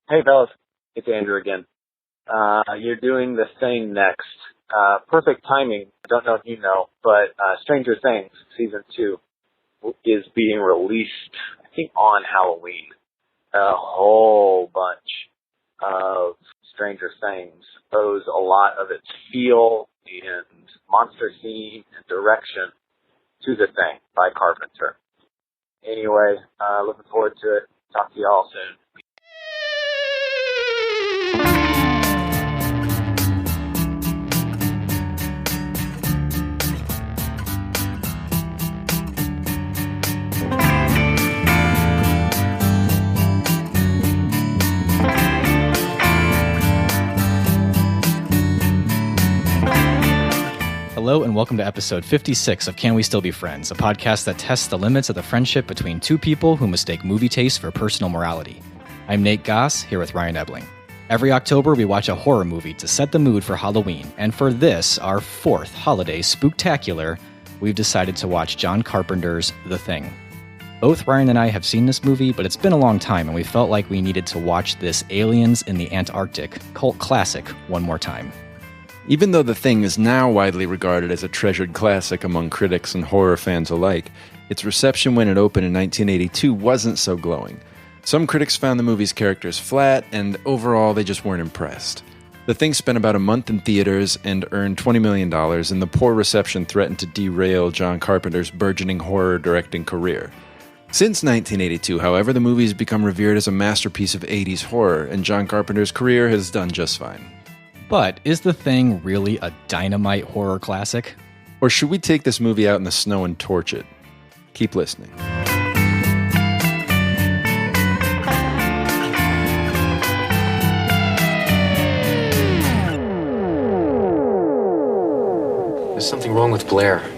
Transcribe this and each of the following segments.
Hey, fellas. It's Andrew again. You're doing The Thing next. Perfect timing. I don't know if you know, but Stranger Things Season 2 is being released, I think, on Halloween. A whole bunch of Stranger Things owes a lot of its feel and monster theme and direction to The Thing by Carpenter. Anyway, looking forward to it. Talk to you all soon. Hello and welcome to episode 56 of Can We Still Be Friends, a podcast that tests the limits of the friendship between two people who mistake movie taste for personal morality. I'm Nate Goss, here with Ryan Ebling. Every October, we watch a horror movie to set the mood for Halloween, and for this, our fourth holiday spooktacular, we've decided to watch John Carpenter's The Thing. Both Ryan and I have seen this movie, but it's been a long time, and we felt like we needed to watch this Aliens in the Antarctic cult classic one more time. Even though The Thing is now widely regarded as a treasured classic among critics and horror fans alike, its reception when it opened in 1982 wasn't so glowing. Some critics found the movie's characters flat, and overall they just weren't impressed. The Thing spent about a month in theaters and earned $20 million, and the poor reception threatened to derail John Carpenter's burgeoning horror directing career. Since 1982, however, the movie has become revered as a masterpiece of 80s horror, and John Carpenter's career has done just fine. But is The Thing really a dynamite horror classic? Or should we take this movie out in the snow and torch it? Keep listening. There's something wrong with Blair.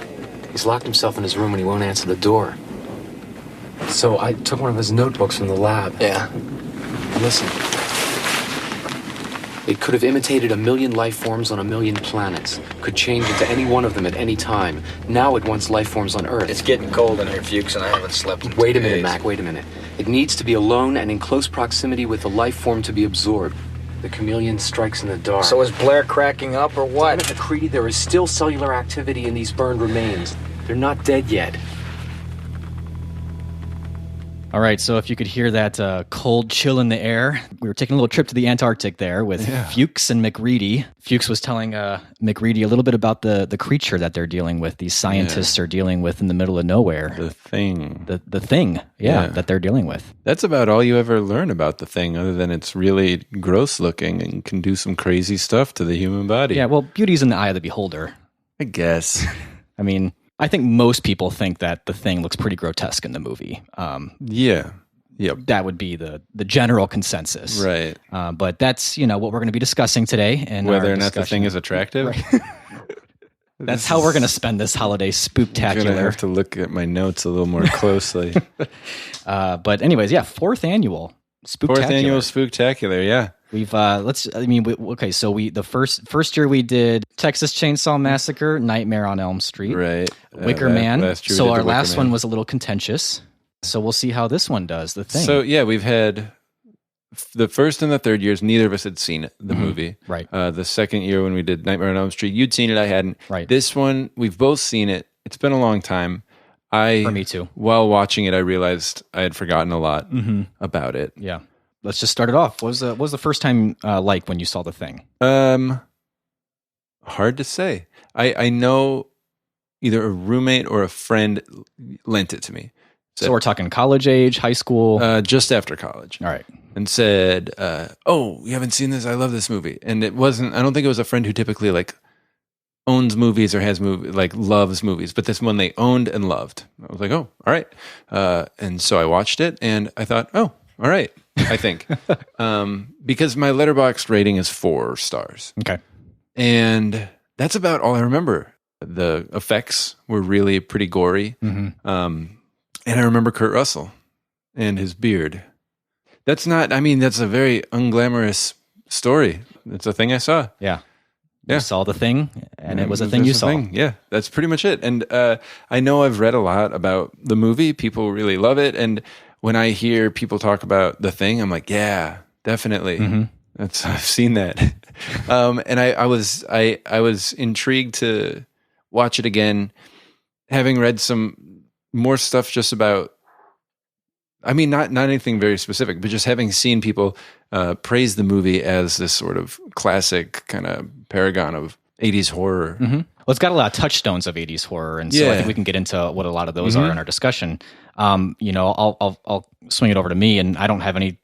He's locked himself in his room and he won't answer the door. So I took one of his notebooks from the lab. Yeah. Listen. It could have imitated 1 million life forms on 1 million planets. Could change into any one of them at any time. Now it wants life forms on Earth. It's getting cold in here, Fuchs, and I haven't slept in Wait a 2 minute, days. Mac, wait a minute. It needs to be alone and in close proximity with the life form to be absorbed. The chameleon strikes in the dark. So is Blair cracking up or what? Damn it, McCready, there is still cellular activity in these burned remains. They're not dead yet. All right, so if you could hear that cold chill in the air, we were taking a little trip to the Antarctic there with Fuchs and McReady. Fuchs was telling McReady a little bit about the creature that they're dealing with, these scientists are dealing with in the middle of nowhere. The Thing. The Thing, that they're dealing with. That's about all you ever learn about The Thing, other than it's really gross looking and can do some crazy stuff to the human body. Yeah, well, beauty's in the eye of the beholder. I guess. I mean, I think most people think that The Thing looks pretty grotesque in the movie. Yeah. Yep. That would be the general consensus. Right. But that's, what we're going to be discussing today. And whether or not The Thing is attractive. Right. That's how we're going to spend this holiday spooktacular. I'm going to have to look at my notes a little more closely. But anyways, fourth annual spooktacular. Fourth annual spooktacular, yeah. We've so the first year we did Texas Chainsaw Massacre, Nightmare on Elm Street, right? Wicker Man. Last year So our last one was a little contentious. So we'll see how this one does. The Thing. So yeah, we've had the first and the third years. Neither of us had seen the movie. Right. The second year when we did Nightmare on Elm Street, you'd seen it. I hadn't. Right. This one, we've both seen it. It's been a long time. For me too. While watching it, I realized I had forgotten a lot about it. Yeah. Let's just start it off. What was the first time like when you saw The Thing? Hard to say. I know either a roommate or a friend lent it to me. So we're talking college age, high school? Just after college. All right. And said, oh, you haven't seen this? I love this movie. And it wasn't, I don't think it was a friend who typically owns movies or has loves movies, but this one they owned and loved. I was like, oh, all right. And so I watched it and I thought, oh, all right, I think. Because my Letterboxd rating is 4 stars. Okay. And that's about all I remember. The effects were really pretty gory. And I remember Kurt Russell and his beard. That's a very unglamorous story. It's a thing I saw. Yeah. You saw The Thing, and it was a thing you saw. Yeah, that's pretty much it. And I know I've read a lot about the movie. People really love it. And when I hear people talk about The Thing, I'm like, yeah, definitely. Mm-hmm. I've seen that. And I was intrigued to watch it again, having read some more stuff just about, I mean, not anything very specific, but just having seen people praise the movie as this sort of classic kind of paragon of 80s horror. Mm-hmm. Well, it's got a lot of touchstones of 80s horror, and so I think we can get into what a lot of those are in our discussion. I'll swing it over to me, and I don't have any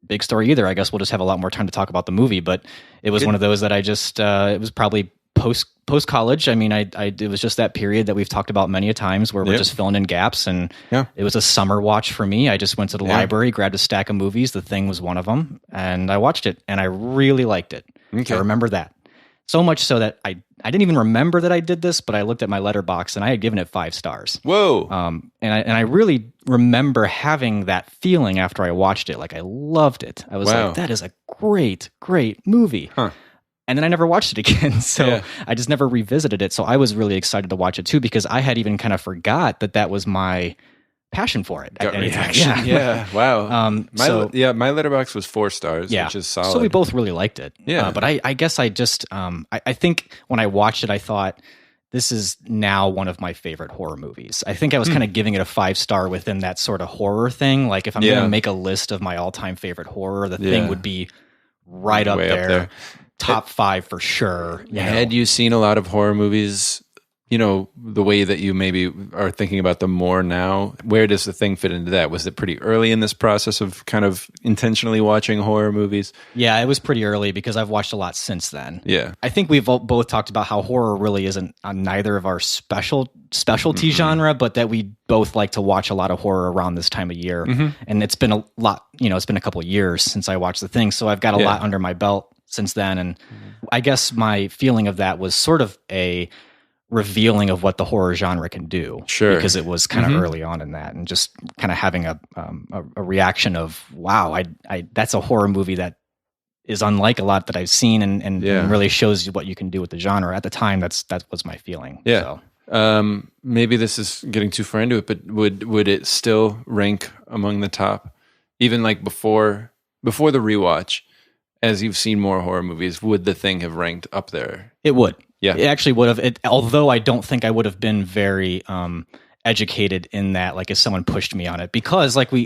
big story either. I guess we'll just have a lot more time to talk about the movie, but it was one of those that I just, it was probably post college. I mean, it was just that period that we've talked about many a times where we're just filling in gaps, and it was a summer watch for me. I just went to the library, grabbed a stack of movies. The Thing was one of them, and I watched it, and I really liked it. Okay. I remember that. So much so that I didn't even remember that I did this, but I looked at my letterbox and I had given it 5 stars. Whoa! And I really remember having that feeling after I watched it. Like, I loved it. I was like, that is a great, great movie. Huh. And then I never watched it again, so I just never revisited it. So I was really excited to watch it too, because I had even kind of forgot that was my passion for it. Gut reaction. Yeah. Wow. My letterbox was 4 stars, which is solid. So we both really liked it. Yeah. But I guess I just, I think when I watched it, I thought, this is now one of my favorite horror movies. I think I was kind of giving it a 5-star within that sort of horror thing. Like, if I'm going to make a list of my all-time favorite horror, The Thing would be right up there. Top 5 for sure. Had you seen a lot of horror movies, the way that you maybe are thinking about them more now? Where does The Thing fit into that? Was it pretty early in this process of kind of intentionally watching horror movies? Yeah, it was pretty early, because I've watched a lot since then. Yeah. I think we've both talked about how horror really isn't on neither of our specialty genre, but that we both like to watch a lot of horror around this time of year. Mm-hmm. And it's been a lot, it's been a couple of years since I watched The Thing, so I've got a lot under my belt since then. And I guess my feeling of that was sort of a revealing of what the horror genre can do. Sure. Because it was kind of early on in that, and just kind of having a reaction of, wow, I that's a horror movie that is unlike a lot that I've seen, and really shows you what you can do with the genre. At the time, that was my feeling. Yeah. So. Maybe this is getting too far into it, but would it still rank among the top, even like before the rewatch? As you've seen more horror movies, would The Thing have ranked up there? It would. Yeah. It actually would have. Although I don't think I would have been very educated in that, like, if someone pushed me on it. Because, like we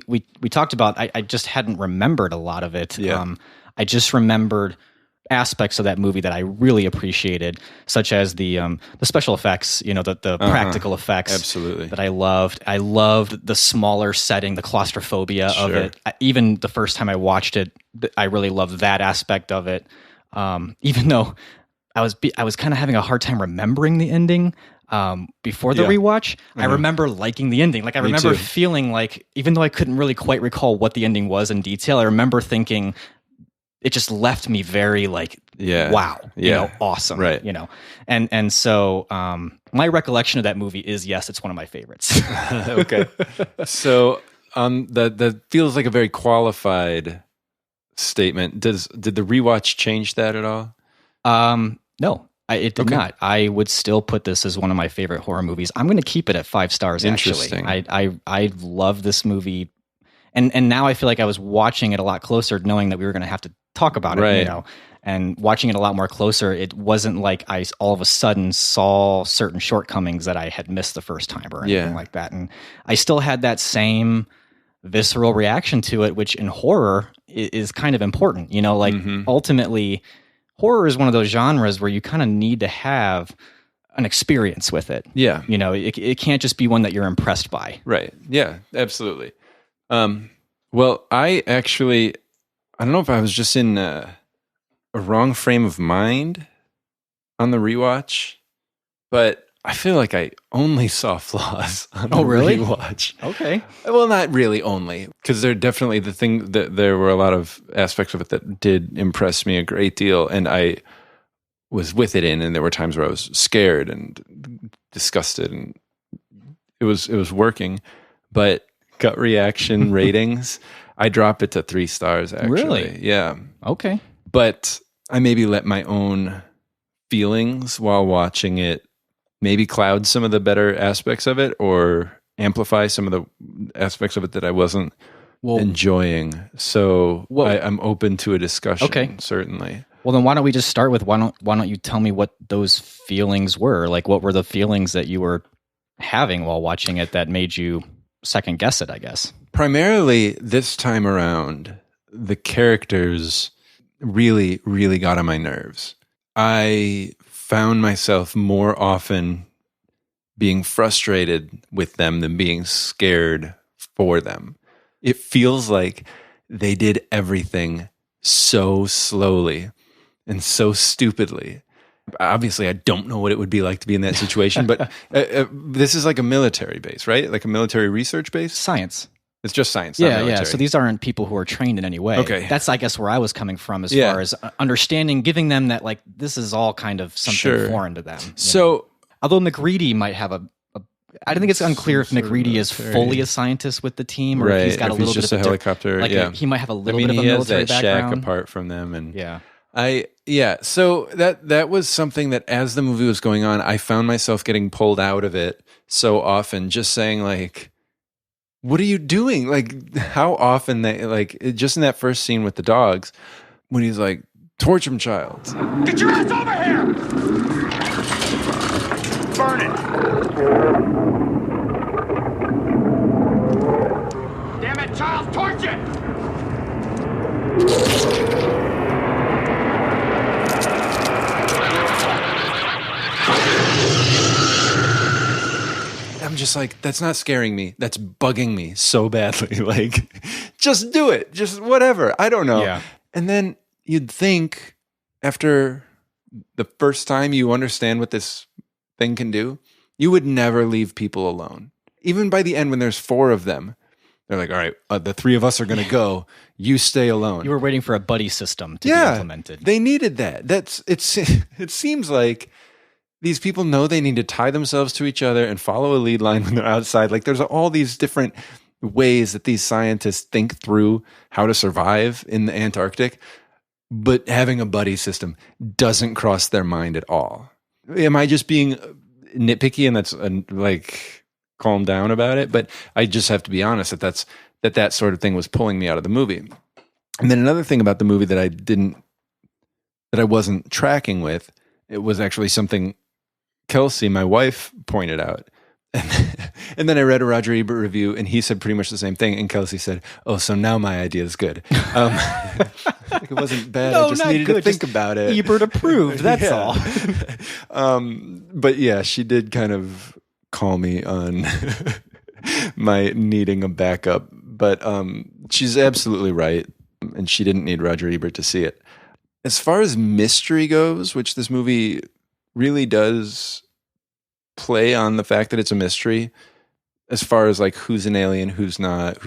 talked about, I just hadn't remembered a lot of it. Yeah. I just remembered aspects of that movie that I really appreciated, such as the special effects, the practical effects. Absolutely. That I loved. I loved the smaller setting, the claustrophobia of it. Even the first time I watched it, I really loved that aspect of it. Even though I was kind of having a hard time remembering the ending before the rewatch. I remember liking the ending. Like, I remember feeling like, even though I couldn't really quite recall what the ending was in detail, I remember thinking, it just left me very like, wow, awesome, right? And so my recollection of that movie is, yes, it's one of my favorites. Okay, so that feels like a very qualified statement. Did the rewatch change that at all? No, it did not. I would still put this as one of my favorite horror movies. I'm going to keep it at 5 stars. Interesting. Actually, I love this movie. And now I feel like I was watching it a lot closer, knowing that we were going to have to talk about it, and watching it a lot more closer. It wasn't like I all of a sudden saw certain shortcomings that I had missed the first time or anything like that. And I still had that same visceral reaction to it, which in horror is kind of important. Ultimately, horror is one of those genres where you kind of need to have an experience with it. Yeah. It can't just be one that you're impressed by. Right. Yeah, absolutely. Well, I don't know if I was just in a wrong frame of mind on the rewatch, but I feel like I only saw flaws on the rewatch. Okay. Well, not really only, because there definitely there were a lot of aspects of it that did impress me a great deal, and I was with it and there were times where I was scared and disgusted, and it was working, but gut reaction ratings, I drop it to 3 stars, actually. Really? Yeah. Okay. But I maybe let my own feelings while watching it maybe cloud some of the better aspects of it, or amplify some of the aspects of it that I wasn't enjoying. So I'm open to a discussion. Okay. Certainly. Well, then why don't we just start with why don't you tell me what those feelings were? Like, what were the feelings that you were having while watching it that made you second guess it, I guess? Primarily this time around, the characters really, really got on my nerves. I found myself more often being frustrated with them than being scared for them. It feels like they did everything so slowly and so stupidly. Obviously, I don't know what it would be like to be in that situation, but this is like a military base, right? Like a military research base? Science. It's just science, not military. So these aren't people who are trained in any way. Okay. That's, I guess, where I was coming from as far as understanding, giving them that, like, this is all kind of something foreign to them. So, although McReady might have I think it's unclear if McReady is fully a scientist with the team, or if he's got a little bit of a helicopter. He might have a little bit of a military background. He has that shack apart from them, and yeah. So that was something that, as the movie was going on, I found myself getting pulled out of it so often, just saying like, "What are you doing?" Like, how often just in that first scene with the dogs, when he's like, "Torch him, child! Get your ass over here! Burn it! Damn it, child! Torch it!" I'm just like, that's not scaring me. That's bugging me so badly. Like, just do it. Just whatever. I don't know. Yeah. And then you'd think after the first time you understand what this thing can do, you would never leave people alone. Even by the end, when there's 4 of them, they're like, all right, the 3 of us are going to go. You stay alone. You were waiting for a buddy system to be implemented. They needed that. It seems like these people know they need to tie themselves to each other and follow a lead line when they're outside. Like, there's all these different ways that these scientists think through how to survive in the Antarctic, but having a buddy system doesn't cross their mind at all. Am I just being nitpicky and that's like calm down about it? But I just have to be honest that sort of thing was pulling me out of the movie. And then another thing about the movie that I wasn't tracking with, it was actually something Kelsey, my wife, pointed out. And then I read a Roger Ebert review, and he said pretty much the same thing. And Kelsey said, "Oh, so now my idea is good." Like, it wasn't bad. No, I just not needed good. to think about it. Ebert approved. That's all. But yeah, she did kind of call me on my needing a backup. But she's absolutely right, and she didn't need Roger Ebert to see it. As far as mystery goes, which this movie really does play on the fact that it's a mystery, as far as like who's an alien, who's not,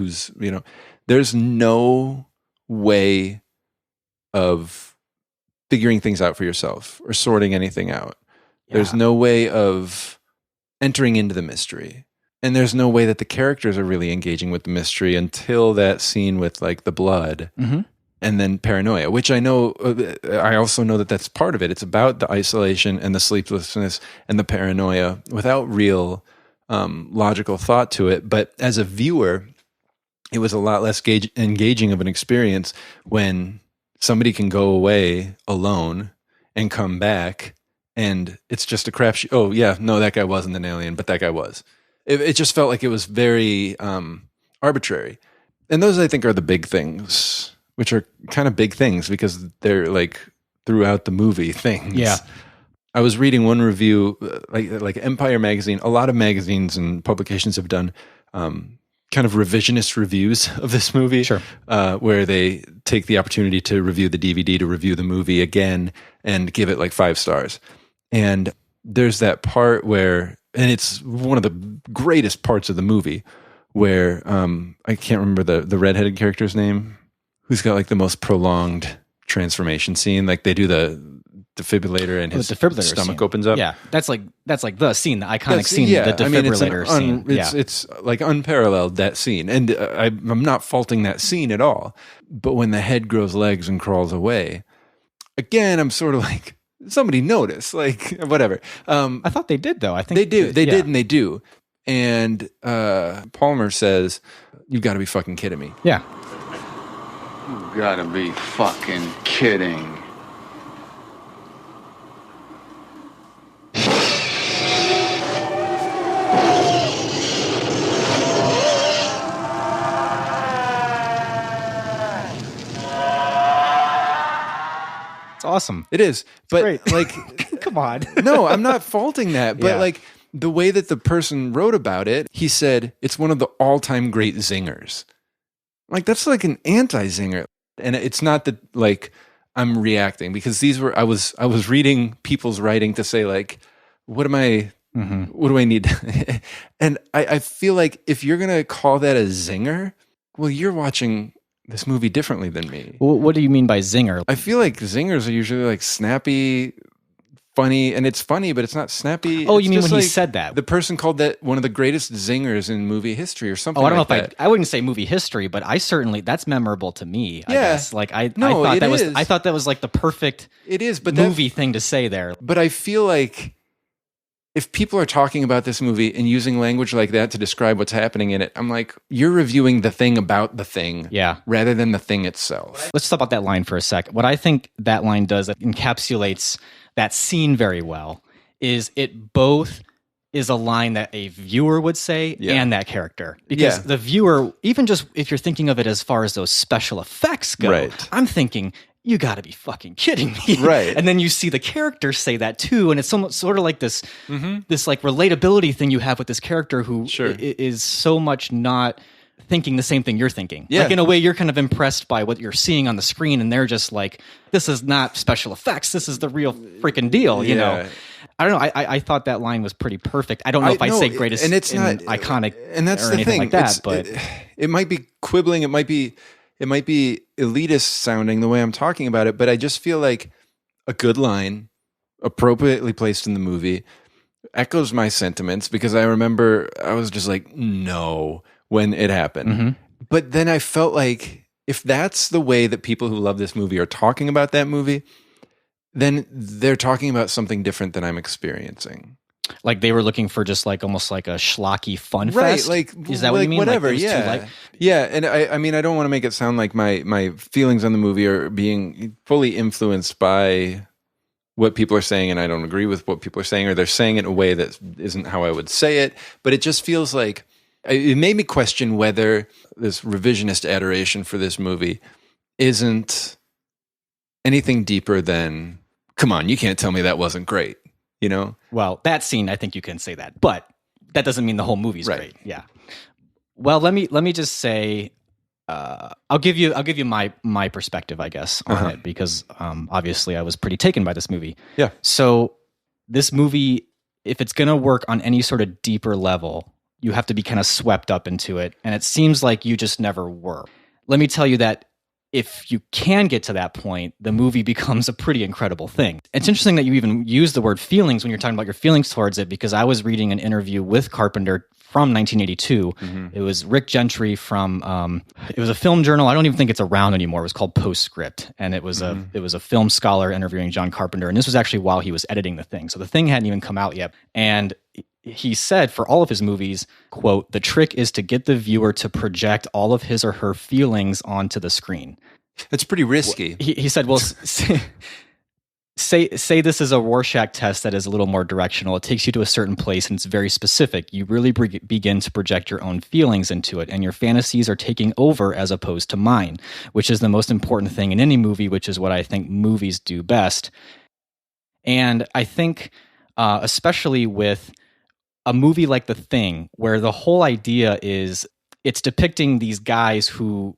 there's no way of figuring things out for yourself or sorting anything out. Yeah. There's no way of entering into the mystery. And there's no way that the characters are really engaging with the mystery until that scene with like the blood. Mm-hmm. And then paranoia, which I also know that that's part of it. It's about the isolation and the sleeplessness and the paranoia without real logical thought to it. But as a viewer, it was a lot less engaging of an experience when somebody can go away alone and come back and it's just a crapshoot. Oh, yeah, no, that guy wasn't an alien, but that guy was. It just felt like it was very arbitrary. And those, I think, are the big things, which are kind of big things because they're like throughout the movie things. Yeah. I was reading one review, like Empire Magazine. A lot of magazines and publications have done kind of revisionist reviews of this movie, sure, where they take the opportunity to review the DVD, to review the movie again, and give it like 5 stars. And there's that part where, and it's one of the greatest parts of the movie, where I can't remember the redheaded character's name, who's got like the most prolonged transformation scene. Like they do the defibrillator and his stomach opens up. Yeah, that's like the scene, the iconic scene, the defibrillator scene. It's like unparalleled, that scene. And I'm not faulting that scene at all. But when the head grows legs and crawls away, again, I'm sort of like, somebody notice, like whatever. I thought they did though. I think they do. They did and they do. And Palmer says, "You've got to be fucking kidding me." Yeah. You gotta be fucking kidding. It's awesome. It is. But great. like, come on. No, I'm not faulting that. But Yeah. like the way that the person wrote about it, he said it's one of the all-time great zingers. Like that's like an anti-zinger. And it's not that like I'm reacting, because these were I was reading people's writing to say like, what do I need? And I feel like if you're gonna call that a zinger, well, you're watching this movie differently than me. Well, what do you mean by zinger? I feel like zingers are usually like snappy, funny, and it's funny, but it's not snappy. Oh, It's you mean just when he like said that? the person called that one of the greatest zingers in movie history or something. Oh, I don't like know that. if I wouldn't say movie history, but I certainly, that's memorable to me. I Yeah. guess. Like I No, thought it that was, is. I thought that was like the perfect It is, but movie thing to say there. But I feel like if people are talking about this movie and using language like that to describe what's happening in it, I'm like, you're reviewing the thing about the thing, Yeah. rather than the thing itself. Let's talk about that line for a sec. What I think that line does that encapsulates that scene very well is it both is a line that a viewer would say Yeah. and that character. Because Yeah. the viewer, even just if you're thinking of it as far as those special effects go, Right. I'm thinking, you got to be fucking kidding me. Right. And then you see the character say that too. And it's sort of like this, this like relatability thing you have with this character who Sure. is so much not thinking the same thing you're thinking. Yeah. Like in a way, you're kind of impressed by what you're seeing on the screen, and they're just like, this is not special effects. This is the real freaking deal, you know? Yeah. I don't know. I thought that line was pretty perfect. I don't know if I'd say greatest and it's in not iconic and that's or the anything thing. like that, but it might be quibbling. It might be elitist sounding the way I'm talking about it, but I just feel like a good line, appropriately placed in the movie, echoes my sentiments, because I remember I was just like, no, when it happened. Mm-hmm. But then I felt like if that's the way that people who love this movie are talking about that movie, then they're talking about something different than I'm experiencing. like they were looking for just like almost like a schlocky fun Right, fest. like is that what you mean? Whatever, like, it was too yeah, light? yeah. And I mean, I don't want to make it sound like my feelings on the movie are being fully influenced by what people are saying, and I don't agree with what people are saying, or they're saying it in a way that isn't how I would say it. But it just feels like it made me question whether this revisionist adoration for this movie isn't anything deeper than, come on, you can't tell me that wasn't great, you know? Well, that scene, I think you can say that, but that doesn't mean the whole movie's Right. great. Yeah. Well, let me just say, I'll give you my perspective, I guess, on it, because obviously I was pretty taken by this movie. Yeah. So this movie, if it's going to work on any sort of deeper level, you have to be kind of swept up into it, and it seems like you just never were. Let me tell you that if you can get to that point, the movie becomes a pretty incredible thing. It's interesting that you even use the word feelings when you're talking about your feelings towards it, because I was reading an interview with Carpenter from 1982. It was Rick Gentry from, it was a film journal. I don't even think it's around anymore. It was called Postscript. And it was a film scholar interviewing John Carpenter. And this was actually while he was editing the thing. So the thing hadn't even come out yet. And he said for all of his movies, quote, "The trick is to get the viewer to project all of his or her feelings onto the screen." It's pretty risky. He said, well, say this is a Rorschach test that is a little more directional. It takes you to a certain place and it's very specific. You really begin to project your own feelings into it, and your fantasies are taking over as opposed to mine, which is the most important thing in any movie, which is what I think movies do best. And I think, especially with a movie like The Thing, where the whole idea is it's depicting these guys who,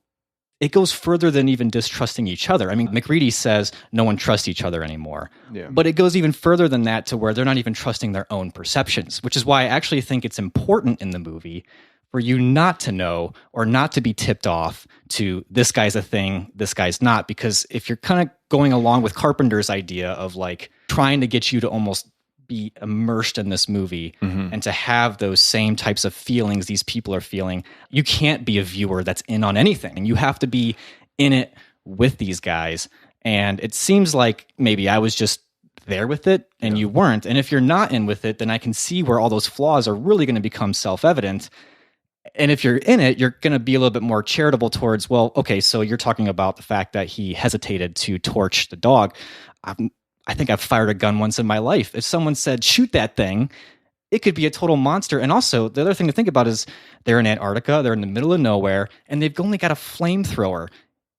it goes further than even distrusting each other. I mean, McReady says no one trusts each other anymore. Yeah. But it goes even further than that, to where they're not even trusting their own perceptions, which is why I actually think it's important in the movie for you not to know or not to be tipped off to this guy's a thing, this guy's not. Because if you're kind of going along with Carpenter's idea of like trying to get you to almost be immersed in this movie and to have those same types of feelings these people are feeling, you can't be a viewer that's in on anything, and you have to be in it with these guys. And it seems like maybe I was just there with it and you weren't. And if you're not in with it, then I can see where all those flaws are really going to become self-evident. And if you're in it, you're going to be a little bit more charitable towards, well, okay, so you're talking about the fact that he hesitated to torch the dog. I think I've fired a gun once in my life. If someone said, shoot that thing, it could be a total monster. And also, the other thing to think about is they're in Antarctica, they're in the middle of nowhere, and they've only got a flamethrower.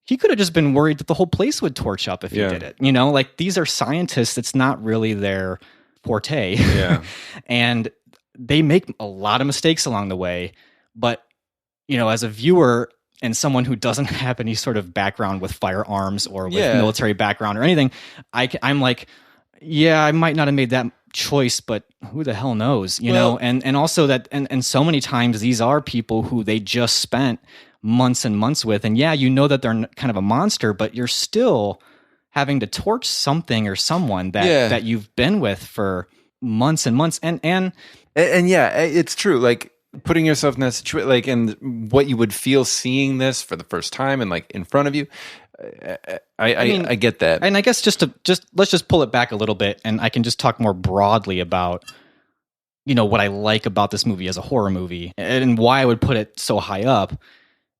He could have just been worried that the whole place would torch up if he did it. You know, like, these are scientists. It's not really their forte. Yeah. And they make a lot of mistakes along the way. But, you know, as a viewer and someone who doesn't have any sort of background with firearms or with military background or anything, I'm like, yeah, I might not have made that choice, but who the hell knows, you know? And also that, and so many times these are people who they just spent months and months with. And yeah, you know that they're kind of a monster, but you're still having to torch something or someone that you've been with for months and months. And yeah, it's true. Like, putting yourself in that situation, like, and what you would feel seeing this for the first time and like in front of you. I get that. And I guess let's just pull it back a little bit, and I can just talk more broadly about, you know, what I like about this movie as a horror movie, and why I would put it so high up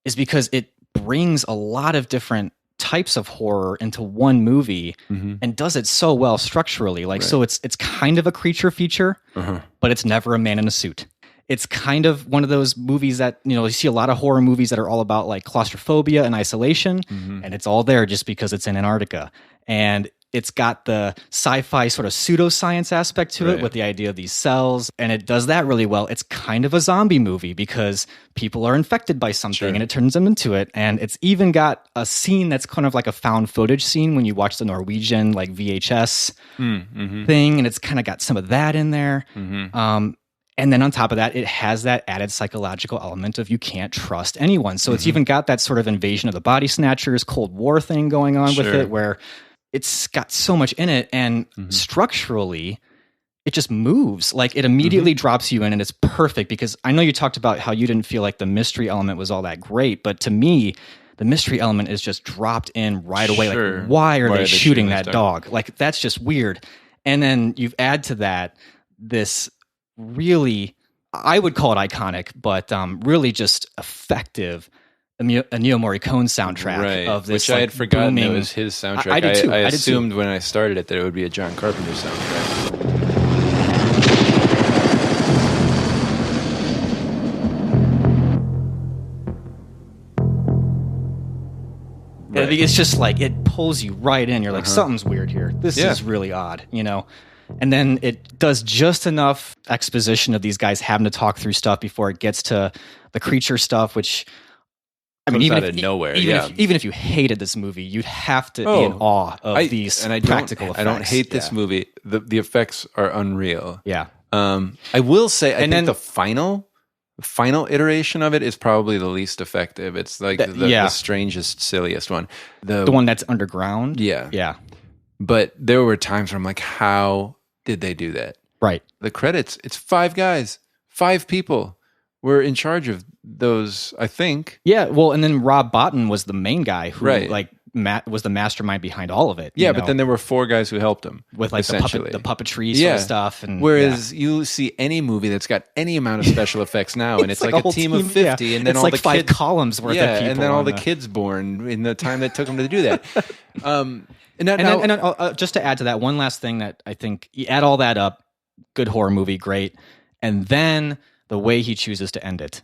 is because it brings a lot of different types of horror into one movie and does it so well structurally. Like, so it's kind of a creature feature, but it's never a man in a suit. It's kind of one of those movies that, you know, you see a lot of horror movies that are all about like claustrophobia and isolation, and it's all there just because it's in Antarctica. And it's got the sci-fi sort of pseudoscience aspect to it with the idea of these cells, and it does that really well. It's kind of a zombie movie because people are infected by something and it turns them into it. And it's even got a scene that's kind of like a found footage scene when you watch the Norwegian like VHS thing, and it's kind of got some of that in there. And then on top of that, it has that added psychological element of you can't trust anyone. So it's even got that sort of Invasion of the Body Snatchers, Cold War thing going on with it, where it's got so much in it. And structurally, it just moves. Like, it immediately drops you in, and it's perfect. Because I know you talked about how you didn't feel like the mystery element was all that great. But to me, the mystery element is just dropped in right away. Like, why are they shooting that dog? Like, that's just weird. And then you add to that this really, I would call it iconic, but really just effective Ennio Morricone soundtrack of this, which I had forgotten booming, it was his soundtrack. I did too. I assumed when I started it that it would be a John Carpenter soundtrack. It's just like, it pulls you right in. You're like, something's weird here. This is really odd, you know? And then it does just enough exposition of these guys having to talk through stuff before it gets to the creature stuff, which, I mean, even out of nowhere. Even if you hated this movie, you'd have to be in awe of these practical effects. I don't hate this movie. The effects are unreal. Yeah. I will say, I think the final iteration of it is probably the least effective. It's like the strangest, silliest one. The one that's underground? Yeah. Yeah. But there were times where I'm like, how did they do that? Right. The credits, it's 5 guys, 5 people were in charge of those, I think. Yeah, well, and then Rob Bottin was the main guy who like was the mastermind behind all of it. Yeah, but then there were 4 guys who helped him with like the puppetry sort of stuff. And whereas you see any movie that's got any amount of special effects now, and it's like a team of 50, and then it's all like the 5 columns worth of people, and then all the kids born in the time that took them to do that. And then, just to add to that, one last thing that I think, you add all that up, good horror movie, great, and then the way he chooses to end it,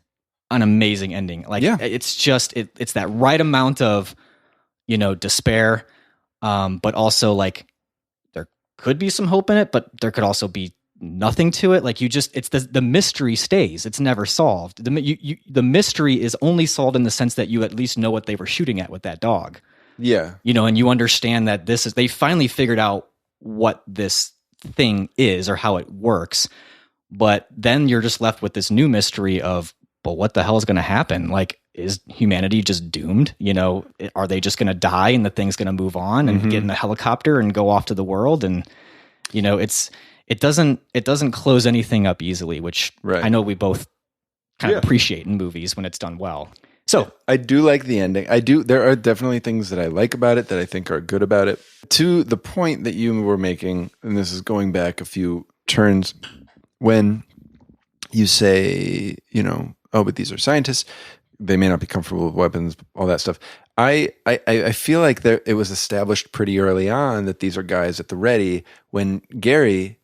an amazing ending. Like, it's just it's that right amount of, you know, despair, but also like there could be some hope in it, but there could also be nothing to it. Like, it's the mystery stays. It's never solved. The mystery is only solved in the sense that you at least know what they were shooting at with that dog. Yeah. You know, and you understand that they finally figured out what this thing is or how it works. But then you're just left with this new mystery of, but what the hell is going to happen? Like, is humanity just doomed? You know, are they just going to die and the thing's going to move on and get in a helicopter and go off to the world? And, you know, it doesn't close anything up easily, which I know we both kind of appreciate in movies when it's done well. So I do like the ending. I do. There are definitely things that I like about it that I think are good about it. To the point that you were making, and this is going back a few turns, when you say, oh, but these are scientists. They may not be comfortable with weapons, all that stuff. I feel like it was established pretty early on that these are guys at the ready when Gary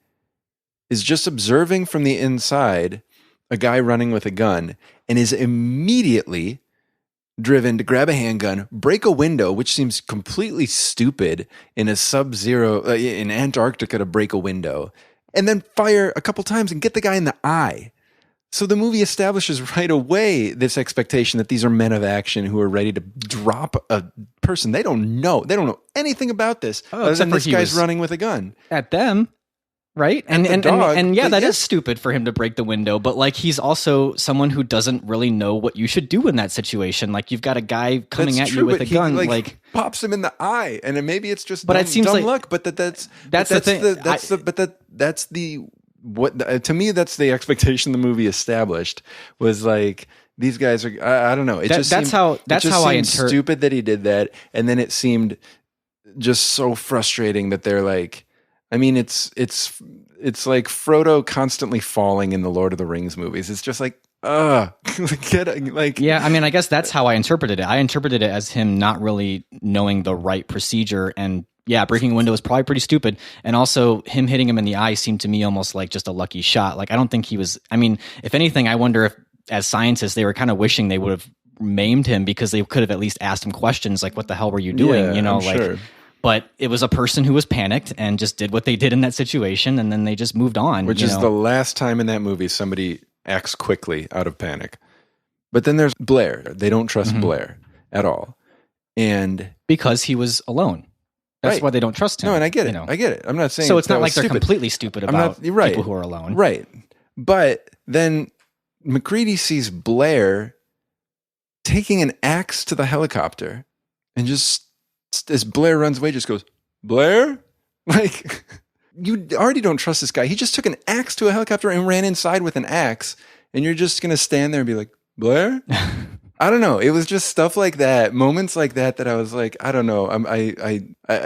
is just observing from the inside a guy running with a gun and is immediately driven to grab a handgun, break a window, which seems completely stupid in a sub-zero, in Antarctica to break a window, and then fire a couple times and get the guy in the eye. So the movie establishes right away this expectation that these are men of action who are ready to drop a person. They don't know anything about this other than this guy's running with a gun. At them. Right? And that is stupid for him to break the window, but like he's also someone who doesn't really know what you should do in that situation. Like you've got a guy coming at you with a gun, like pops him in the eye, and then maybe it's just it seems dumb like luck, but that's the thing. To me that's the expectation the movie established was like these guys are I don't know. That's how I interpret. Stupid that he did that, and then it seemed just so frustrating that they're like. I mean, it's like Frodo constantly falling in the Lord of the Rings movies. It's just like, yeah. I mean, I guess that's how I interpreted it. I interpreted it as him not really knowing the right procedure, and yeah, breaking a window is probably pretty stupid. And also, him hitting him in the eye seemed to me almost like just a lucky shot. Like, I don't think he was. I mean, if anything, I wonder if, as scientists, they were kind of wishing they would have maimed him because they could have at least asked him questions like, "What the hell were you doing?" Yeah, sure. But it was a person who was panicked and just did what they did in that situation, and then they just moved on. Which is the last time in that movie somebody acts quickly out of panic. But then there's Blair. They don't trust Blair at all. And because he was alone. That's why they don't trust him. No, and I get it. I get it. I'm not saying so. It's not like they're completely stupid about people who are alone. Right. But then MacReady sees Blair taking an axe to the helicopter and just... as Blair runs away, just goes, Blair? Like, you already don't trust this guy. He just took an axe to a helicopter and ran inside with an axe, and you're just going to stand there and be like, Blair? I don't know. It was just stuff like that, moments like that I was like, I don't know.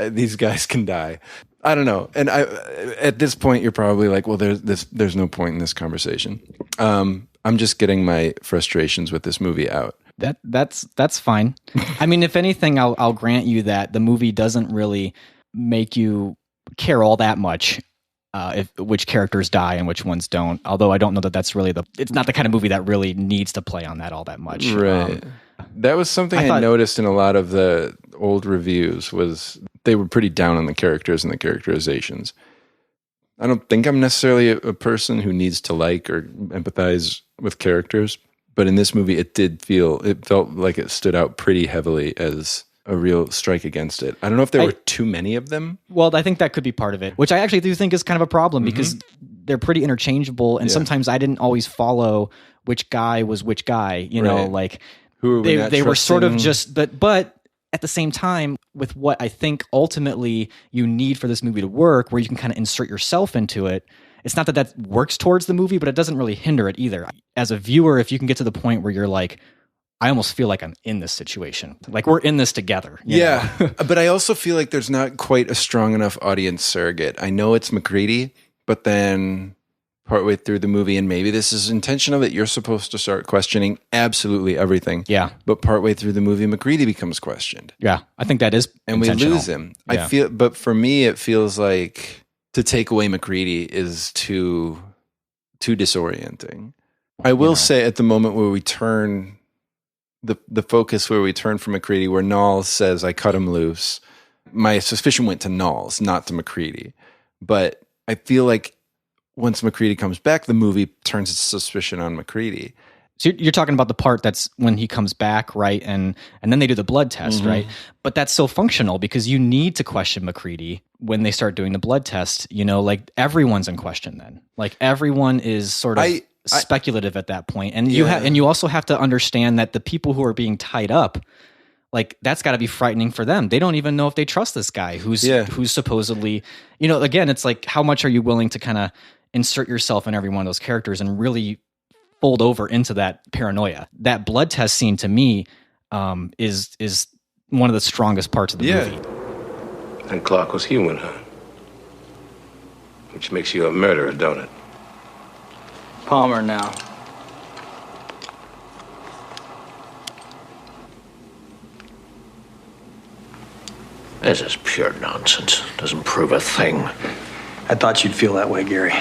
These guys can die. I don't know. And at this point, you're probably like, well, there's no point in this conversation. I'm just getting my frustrations with this movie out. That's fine. I mean, if anything, I'll grant you that the movie doesn't really make you care all that much which characters die and which ones don't. Although I don't know that that's really it's not the kind of movie that really needs to play on that all that much. Right. That was something I noticed in a lot of the old reviews was they were pretty down on the characters and the characterizations. I don't think I'm necessarily a person who needs to like or empathize with characters. But in this movie, it felt like it stood out pretty heavily as a real strike against it. I don't know if there were too many of them. Well, I think that could be part of it, which I actually do think is kind of a problem because they're pretty interchangeable. And sometimes I didn't always follow which guy was which guy, like who they were sort of just, but at the same time, with what I think ultimately you need for this movie to work, where you can kind of insert yourself into it. It's not that works towards the movie, but it doesn't really hinder it either. As a viewer, if you can get to the point where you're like, I almost feel like I'm in this situation. Like we're in this together. You know? But I also feel like there's not quite a strong enough audience surrogate. I know it's MacReady, but then partway through the movie, and maybe this is intentional, that you're supposed to start questioning absolutely everything. Yeah. But partway through the movie, MacReady becomes questioned. Yeah, I think that is and we lose him. Yeah. But for me, it feels like to take away MacReady is too disorienting. I will say at the moment where we turn the focus, where we turn from MacReady, where Knowles says, I cut him loose, my suspicion went to Knowles, not to MacReady. But I feel like once MacReady comes back, the movie turns its suspicion on MacReady. So you're talking about the part that's when he comes back, right? And then they do the blood test, right? But that's so functional because you need to question MacReady when they start doing the blood test. Like everyone's in question then. Like everyone is sort of speculative at that point. And you also have to understand that the people who are being tied up, like that's got to be frightening for them. They don't even know if they trust this guy who's supposedly, again, it's like how much are you willing to kind of insert yourself in every one of those characters and really fold over into that paranoia. That blood test scene to me is one of the strongest parts of the movie. And Clark was human, huh? Which makes you a murderer, don't it? Palmer now. This is pure nonsense. Doesn't prove a thing. I thought you'd feel that way, Gary.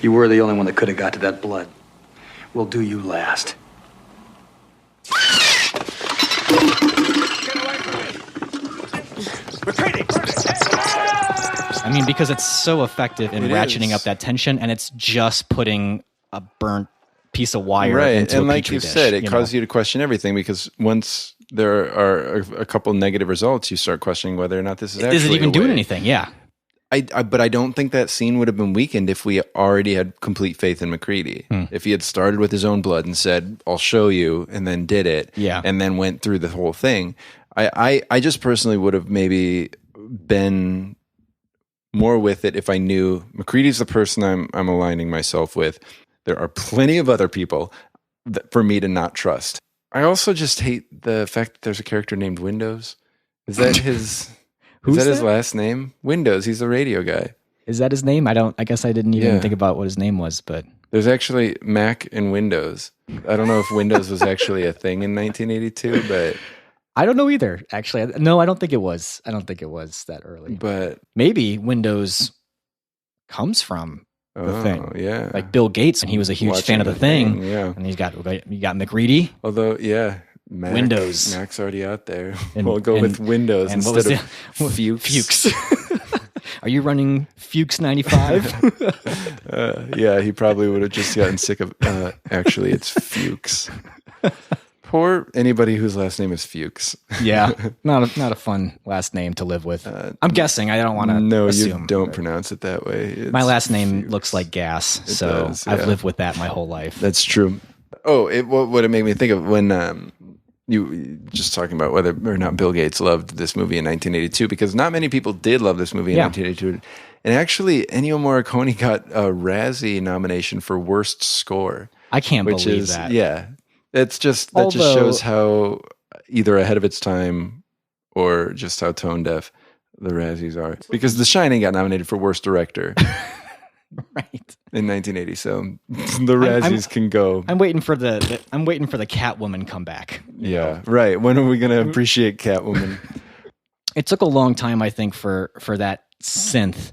You were the only one that could have got to that blood. We'll do you last. I mean, because it's so effective in ratcheting up that tension, and it's just putting a burnt piece of wire into and a like petri you dish, said, it causes you to question everything, because once there are a couple negative results, you start questioning whether or not this is actually is it even doing anything? Yeah. But I don't think that scene would have been weakened if we already had complete faith in McCready. If he had started with his own blood and said, "I'll show you," and then did it, and then went through the whole thing. I just personally would have maybe been more with it if I knew McCready's the person I'm aligning myself with. There are plenty of other people for me to not trust. I also just hate the fact that there's a character named Windows. Is that his? Is that his last name? Windows. He's the radio guy. Is that his name? I guess I didn't even think about what his name was, but there's actually Mac and Windows. I don't know if Windows was actually a thing in 1982, but I don't know either. Actually, no, I don't think it was. I don't think it was that early. But maybe Windows comes from the thing. Yeah, like Bill Gates, and he was a huge fan of the thing. Yeah, and you got McCready. Although, Windows. Mac's already out there. We'll go with Windows instead of Fuchs. Are you running Fuchs 95? He probably would have just gotten sick of. Actually, it's Fuchs. Poor anybody whose last name is Fuchs. Yeah, not a fun last name to live with. I'm guessing. I don't want to. No, assume, you don't pronounce it that way. My last name looks like gas, so I've lived with that my whole life. That's true. Oh, what it made me think of when you just talking about whether or not Bill Gates loved this movie in 1982, because not many people did love this movie in 1982. And actually, Ennio Morricone got a Razzie nomination for worst score. I can't believe that. Yeah, it's just that just shows how either ahead of its time or just how tone deaf the Razzies are. Because The Shining got nominated for worst director. Right. In 1980, so the Razzies can go. I'm waiting for the Catwoman comeback. Yeah, right. When are we going to appreciate Catwoman? It took a long time, I think, for that synth.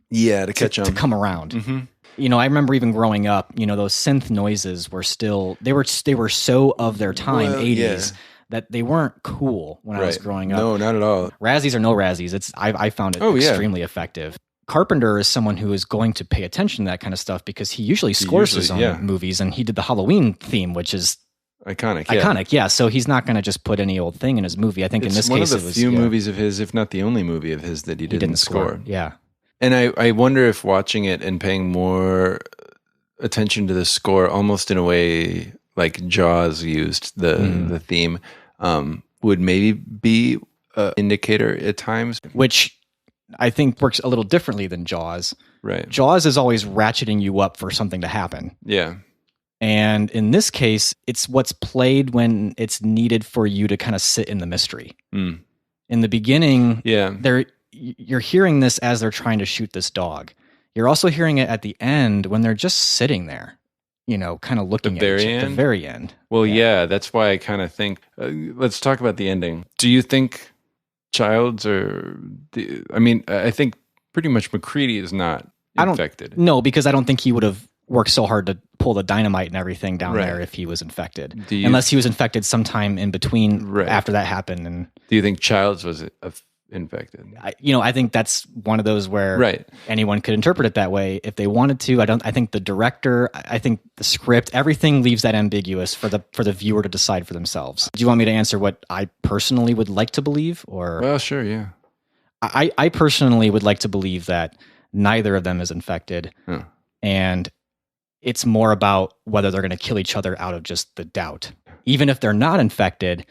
Yeah, to catch on, to come around. Mm-hmm. You know, I remember even growing up. You know, those synth noises were still they were so of their time, 80s. That they weren't cool when I was growing up. No, not at all. Razzies or no Razzies, I found it extremely effective. Carpenter is someone who is going to pay attention to that kind of stuff because he usually scores his own movies, and he did the Halloween theme, which is iconic. Yeah, so he's not going to just put any old thing in his movie. I think in this case, it was one of the few movies of his, if not the only movie of his, that he didn't score. Yeah, and I wonder if watching it and paying more attention to the score, almost in a way like Jaws used the theme, would maybe be an indicator at times, which I think works a little differently than Jaws. Right. Jaws is always ratcheting you up for something to happen. Yeah. And in this case, it's what's played when it's needed for you to kind of sit in the mystery. In the beginning, you're hearing this as they're trying to shoot this dog. You're also hearing it at the end when they're just sitting there, you know, kind of looking at the very end. Well, that's why I kind of think, let's talk about the ending. Do you think Childs I think pretty much McCready is not infected. No, because I don't think he would have worked so hard to pull the dynamite and everything down there if he was infected. Unless he was infected sometime in between after that happened. And do you think Childs was infected? I think that's one of those where anyone could interpret it that way if they wanted to. I think the director, I think the script, everything leaves that ambiguous for the viewer to decide for themselves. Do you want me to answer what I personally would like to believe, or? Well, sure, yeah. I personally would like to believe that neither of them is infected, and it's more about whether they're going to kill each other out of just the doubt. Even if they're not infected,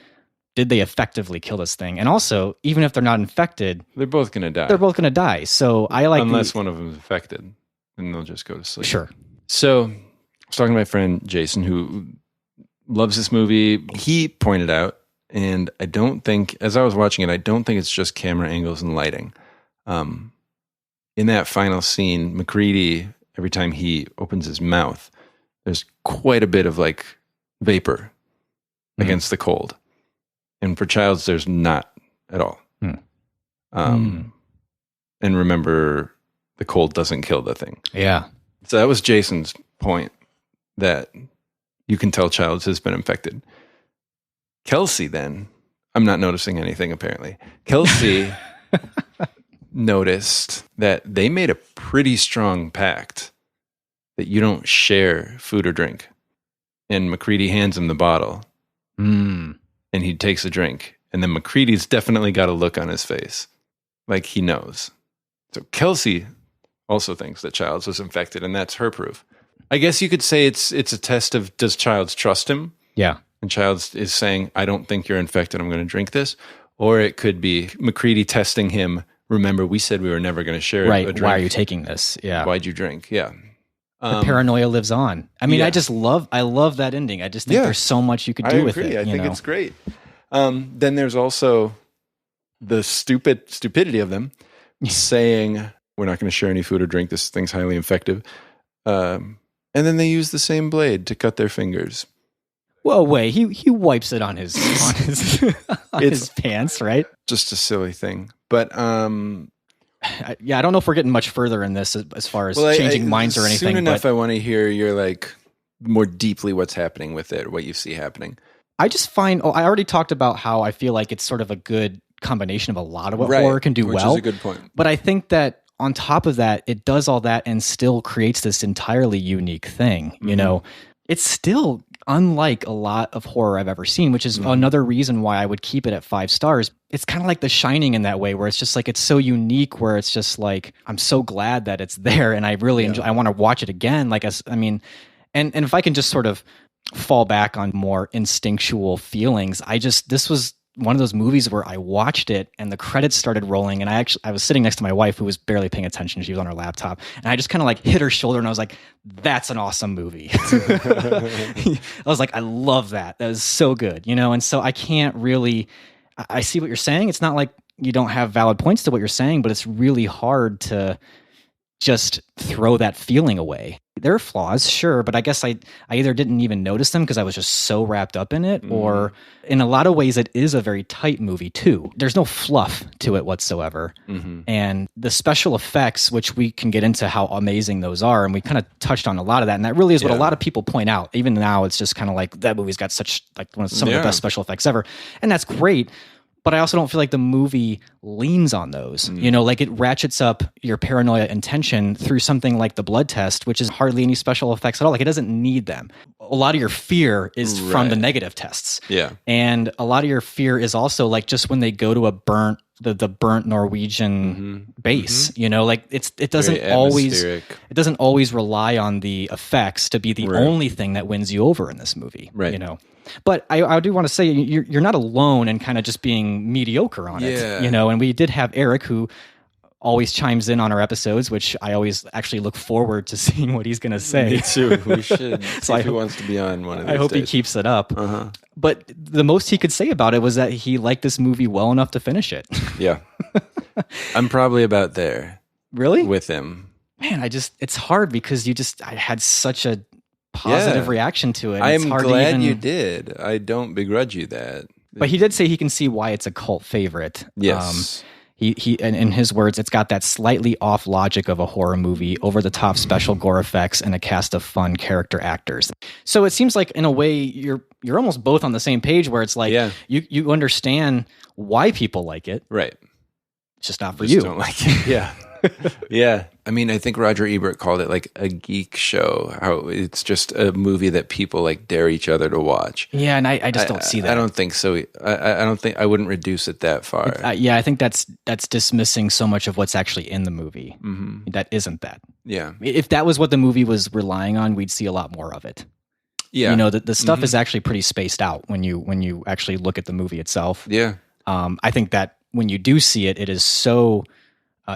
did they effectively kill this thing? And also, even if they're not infected, they're both going to die. They're both going to die. So I like unless one of them is infected, and they'll just go to sleep. Sure. So was talking to my friend Jason, who loves this movie. He pointed out, and I don't think, as I was watching it, I don't think it's just camera angles and lighting. In that final scene, MacReady, every time he opens his mouth, there's quite a bit of like vapor against the cold. And for Childs, there's not at all. And remember, the cold doesn't kill the thing. Yeah. So that was Jason's point, that you can tell Childs has been infected. Kelsey then, I'm not noticing anything apparently. Kelsey noticed that they made a pretty strong pact that you don't share food or drink. And MacReady hands him the bottle. And he takes a drink. And then MacReady's definitely got a look on his face, like he knows. So Kelsey also thinks that Childs was infected, and that's her proof. I guess you could say it's a test of, does Childs trust him? Yeah. And Childs is saying, I don't think you're infected, I'm going to drink this. Or it could be MacReady testing him. Remember, we said we were never going to share a drink. Why are you taking this? Yeah. Why'd you drink? Yeah. The paranoia lives on. I mean, I love that ending. I just think there's so much you could do with it. I think it's great. Then there's also the stupidity of them saying, we're not going to share any food or drink. This thing's highly infective. And then they use the same blade to cut their fingers. Well, wait, he wipes it on his his pants, right? Just a silly thing. But I don't know if we're getting much further in this as far as changing minds or anything. Soon enough, I want to hear your like more deeply what's happening with it, what you see happening. I just find, I already talked about how I feel like it's sort of a good combination of a lot of what horror can do which well. Which is a good point. But I think that on top of that, it does all that and still creates this entirely unique thing. You know, it's still unlike a lot of horror I've ever seen, which is another reason why I would keep it at 5 stars. It's kind of like The Shining in that way, where it's just like, it's so unique, where it's just like, I'm so glad that it's there, and I really enjoy, I want to watch it again. Like, I mean, and if I can just sort of fall back on more instinctual feelings, this was one of those movies where I watched it and the credits started rolling, and I was sitting next to my wife, who was barely paying attention. She was on her laptop, and I just kind of like hit her shoulder, and I was like, that's an awesome movie. I was like, I love that. That was so good, you know? And so I can't really, I see what you're saying. It's not like you don't have valid points to what you're saying, but it's really hard to just throw that feeling away. There are flaws, sure, but I guess I either didn't even notice them because I was just so wrapped up in it, or in a lot of ways it is a very tight movie too. There's no fluff to it whatsoever. And the special effects, which we can get into how amazing those are, and we kind of touched on a lot of that, and that really is what a lot of people point out. Even now, it's just kind of like, that movie's got such like some of the best special effects ever, and that's great. But I also don't feel like the movie leans on those. You know, like it ratchets up your paranoia and tension through something like the blood test, which is hardly any special effects at all. Like it doesn't need them. A lot of your fear is from the negative tests. Yeah. And a lot of your fear is also like just when they go to a the burnt Norwegian base, you know, like it doesn't always rely on the effects to be the only thing that wins you over in this movie, you know. But I do want to say you're not alone in kind of just being mediocre on it, you know. And we did have Eric, who always chimes in on our episodes, which I always actually look forward to seeing what he's going to say. Me too. We should. So he wants to be on one of these I hope days. he keeps it up. But the most he could say about it was that he liked this movie well enough to finish it. Yeah. I'm probably about there. Really? With him. Man, it's hard because I had such a positive reaction to it. I'm glad you did. I don't begrudge you that. But he did say he can see why it's a cult favorite. Yes. He in his words, it's got that slightly off logic of a horror movie, over the top special gore effects, and a cast of fun character actors. So it seems like in a way you're almost both on the same page, where it's like you understand why people like it. Right. It's just not for you. Don't like it. Yeah. Yeah. I mean, I think Roger Ebert called it like a geek show. How it's just a movie that people like dare each other to watch. Yeah, and I just don't see that. I don't think so. I don't think I wouldn't reduce it that far. I think that's dismissing so much of what's actually in the movie. That isn't that. Yeah. If that was what the movie was relying on, we'd see a lot more of it. Yeah. You know, the stuff is actually pretty spaced out when you actually look at the movie itself. Yeah. I think that when you do see it, it is so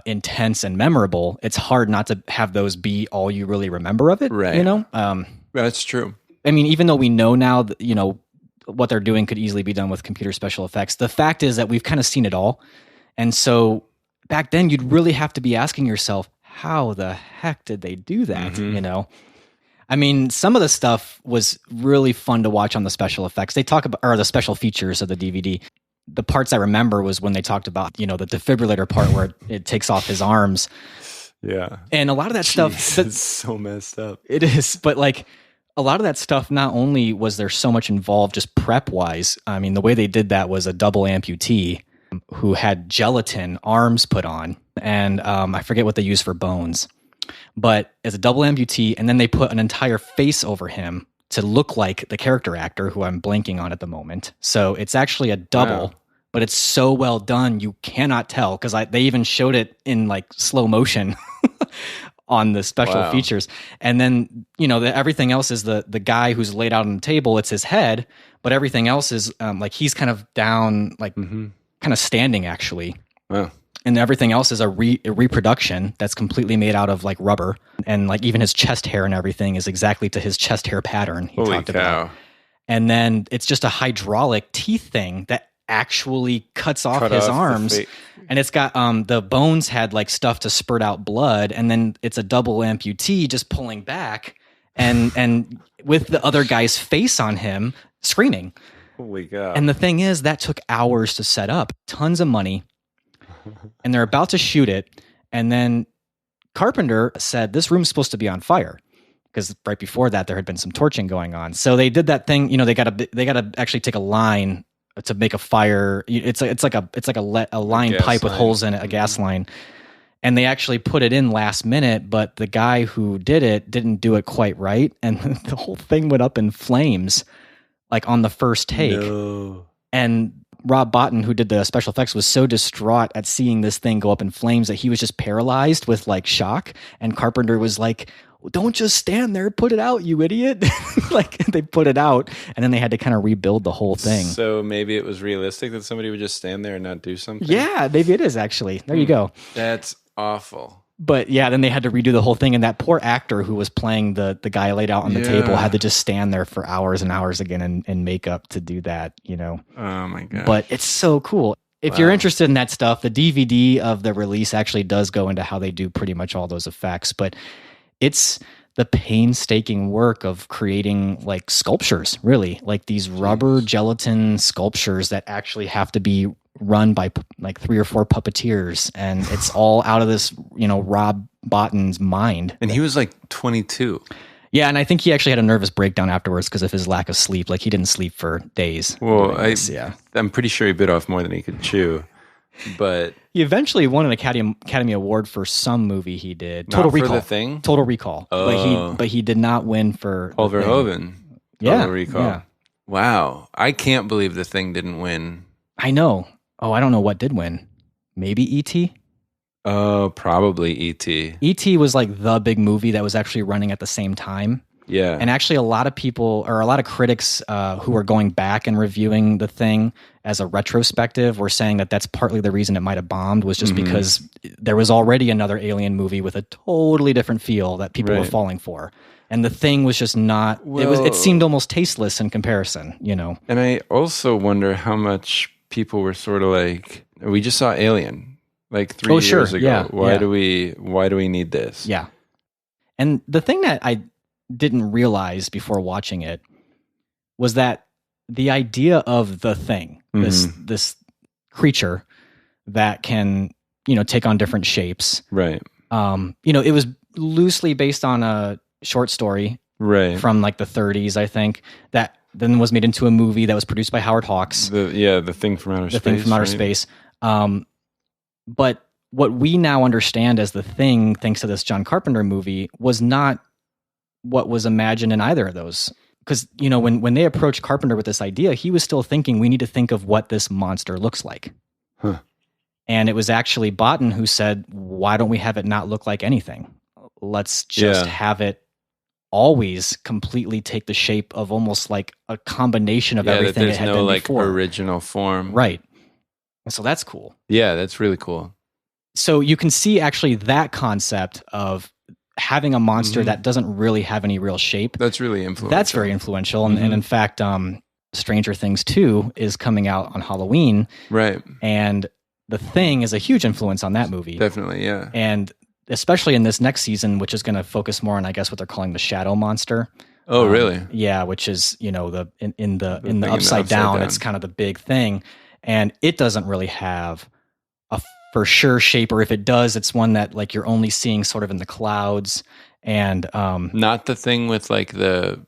intense and memorable. It's hard not to have those be all you really remember of it. Right. You know? That's true. I mean, even though we know now that, you know, what they're doing could easily be done with computer special effects, the fact is that we've kind of seen it all. And so back then you'd really have to be asking yourself, how the heck did they do that? You know? I mean, some of the stuff was really fun to watch on the special effects. They talk about, or the special features of the DVD. The parts I remember was when they talked about, you know, the defibrillator part where it takes off his arms. Yeah. And a lot of that stuff. It's so messed up. It is. But like a lot of that stuff, not only was there so much involved just prep wise, I mean, the way they did that was a double amputee who had gelatin arms put on. And I forget what they used for bones. But as a double amputee, and then they put an entire face over him to look like the character actor who I'm blanking on at the moment. So it's actually a double, but it's so well done you cannot tell because they even showed it in like slow motion on the special features. And then, you know, everything else is the guy who's laid out on the table. It's his head, but everything else is like he's kind of down, like kind of standing actually. Wow. And everything else is a reproduction that's completely made out of like rubber. And like even his chest hair and everything is exactly to his chest hair pattern he talked about. And then it's just a hydraulic teeth thing that actually cuts off his arms. And it's got the bones had like stuff to spurt out blood. And then it's a double amputee just pulling back and with the other guy's face on him screaming. Holy cow. And the thing is, that took hours to set up, tons of money. And they're about to shoot it. And then Carpenter said, this room's supposed to be on fire. Because right before that, there had been some torching going on. So they did that thing, you know, they gotta actually take a line to make a fire. It's like a line pipe with holes in it, a gas line. And they actually put it in last minute, but the guy who did it didn't do it quite right. And the whole thing went up in flames, like on the first take. No. And Rob Bottin, who did the special effects, was so distraught at seeing this thing go up in flames that he was just paralyzed with like shock. And Carpenter was like, don't just stand there, put it out, you idiot. Like they put it out and then they had to kind of rebuild the whole thing. So maybe it was realistic that somebody would just stand there and not do something? Yeah, maybe it is actually. There you go. That's awful. But yeah, then they had to redo the whole thing. And that poor actor who was playing the guy laid out on the table had to just stand there for hours and hours again in makeup to do that, you know. Oh my God. But it's so cool. If you're interested in that stuff, the DVD of the release actually does go into how they do pretty much all those effects. But it's the painstaking work of creating like sculptures, really, like these rubber gelatin sculptures that actually have to be run by like 3 or 4 puppeteers, and it's all out of this, you know, Rob Bottin's mind. And he was like 22. Yeah, and I think he actually had a nervous breakdown afterwards because of his lack of sleep. Like he didn't sleep for days. Well, I'm pretty sure he bit off more than he could chew. But he eventually won an Academy Award for some movie he did. Total Recall. For The Thing? Total Recall. Oh. But he did not win for Verhoeven. Total Recall. Yeah. Wow. I can't believe The Thing didn't win. I know. Oh, I don't know what did win. Maybe E.T.? Oh, probably E.T. E.T. was like the big movie that was actually running at the same time. Yeah. And actually a lot of people, or a lot of critics who are going back and reviewing The Thing as a retrospective were saying that that's partly the reason it might have bombed was just because there was already another Alien movie with a totally different feel that people were falling for. And The Thing was just not, it seemed almost tasteless in comparison, you know. And I also wonder how much people were sort of like, we just saw Alien like 3 years ago. Yeah, why do we need this? Yeah. And the thing that I didn't realize before watching it was that the idea of the Thing, this creature that can, you know, take on different shapes. Right. You know, it was loosely based on a short story from like the 30s, I think, that then was made into a movie that was produced by Howard Hawks. The Thing from Outer Space. The Thing from Outer Space. But what we now understand as the Thing, thanks to this John Carpenter movie, was not what was imagined in either of those. Because, you know, when they approached Carpenter with this idea, he was still thinking, we need to think of what this monster looks like. Huh. And it was actually Bottin who said, why don't we have it not look like anything? Let's just have it always completely take the shape of almost like a combination of everything it had been before. Like original form. Right. So that's cool. Yeah, that's really cool. So you can see actually that concept of having a monster that doesn't really have any real shape. That's really influential. That's very influential. And in fact, Stranger Things 2 is coming out on Halloween. Right. And The Thing is a huge influence on that movie. Definitely, yeah. And especially in this next season, which is going to focus more on, I guess, what they're calling the shadow monster. Oh, really? Yeah, which is, in the upside down, it's kind of the big thing. And it doesn't really have a for sure shape, or if it does, it's one that like you're only seeing sort of in the clouds. And not the thing with like the...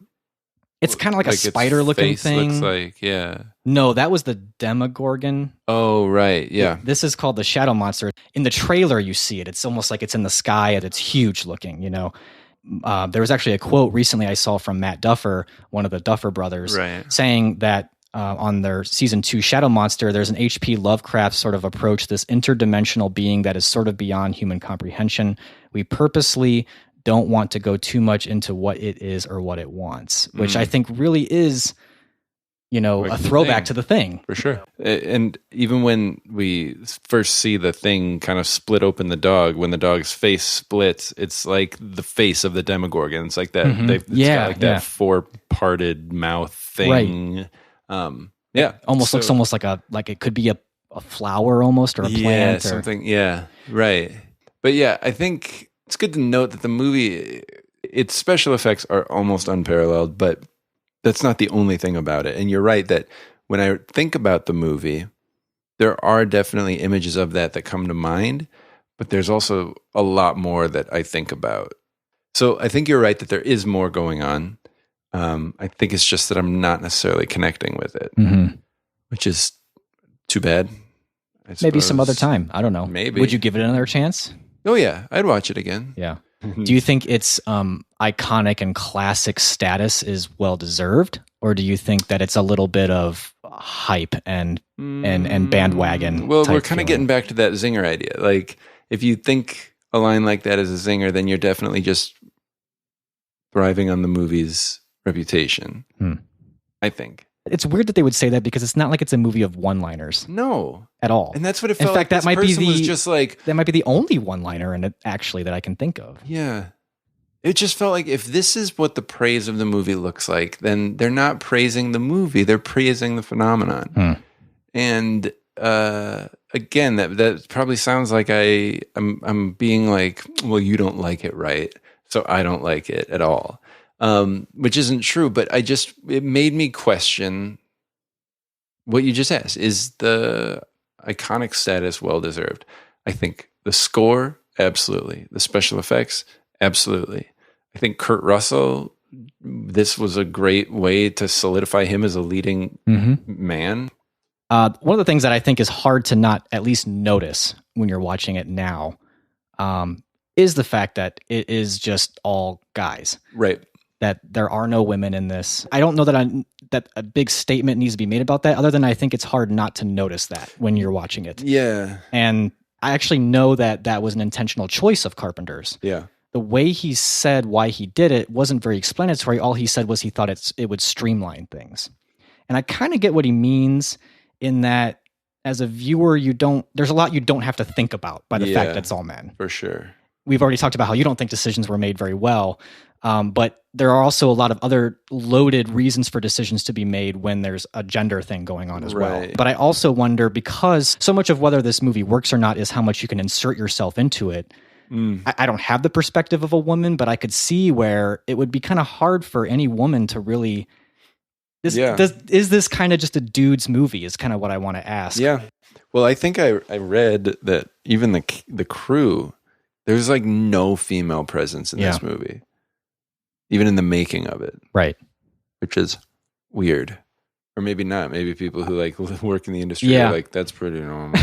It's kind of like a spider-looking thing. Looks like, yeah. No, that was the Demogorgon. Oh, right, yeah. This is called the Shadow Monster. In the trailer, you see it. It's almost like it's in the sky, and it's huge looking. There was actually a quote recently I saw from Matt Duffer, one of the Duffer brothers, saying that on their season 2 Shadow Monster, there's an H.P. Lovecraft sort of approach, this interdimensional being that is sort of beyond human comprehension. We purposely don't want to go too much into what it is or what it wants, which I think really is, like a throwback to The Thing. For sure. And even when we first see The Thing kind of split open the dog, when the dog's face splits, it's like the face of the Demogorgon. It's like that. Got that 4-parted mouth thing. Right. Looks almost like it could be a flower almost, or a plant. Yeah, something. Yeah, right. But yeah, I think it's good to note that the movie, its special effects are almost unparalleled, but that's not the only thing about it. And you're right that when I think about the movie, there are definitely images of that come to mind, but there's also a lot more that I think about. So I think you're right that there is more going on. I think it's just that I'm not necessarily connecting with it, which is too bad. Maybe some other time. I don't know. Maybe. Would you give it another chance? Oh yeah, I'd watch it again. Yeah. Do you think its iconic and classic status is well deserved, or do you think that it's a little bit of hype and bandwagon? Well, we're kind of getting back to that zinger idea. Like, if you think a line like that is a zinger, then you're definitely just thriving on the movie's reputation. I think. It's weird that they would say that, because it's not like it's a movie of one-liners. No. At all. And that's what it felt like. In fact, like. that might be was just like... That might be the only one-liner in it, actually, that I can think of. Yeah. It just felt like if this is what the praise of the movie looks like, then they're not praising the movie. They're praising the phenomenon. And again, that probably sounds like I'm being like, well, you don't like it, right? So I don't like it at all. Which isn't true, but it made me question what you just asked. Is the iconic status well-deserved? I think the score, absolutely. The special effects, absolutely. I think Kurt Russell, this was a great way to solidify him as a leading man. One of the things that I think is hard to not at least notice when you're watching it now is the fact that it is just all guys. Right. That there are no women in this. I don't know that a big statement needs to be made about that, other than I think it's hard not to notice that when you're watching it. Yeah. And I actually know that was an intentional choice of Carpenter's. Yeah. The way he said why he did it wasn't very explanatory. All he said was he thought it would streamline things. And I kind of get what he means, in that as a viewer, there's a lot you don't have to think about by the fact that it's all men. For sure. We've already talked about how you don't think decisions were made very well. But there are also a lot of other loaded reasons for decisions to be made when there's a gender thing going on as well. But I also wonder, because so much of whether this movie works or not is how much you can insert yourself into it. I don't have the perspective of a woman, but I could see where it would be kind of hard for any woman to really... Is this kind of just a dude's movie is kind of what I want to ask. Yeah. Well, I think I read that even the crew, there's like no female presence in this movie. Even in the making of it. Right. Which is weird. Or maybe not. Maybe people who like work in the industry are like, that's pretty normal.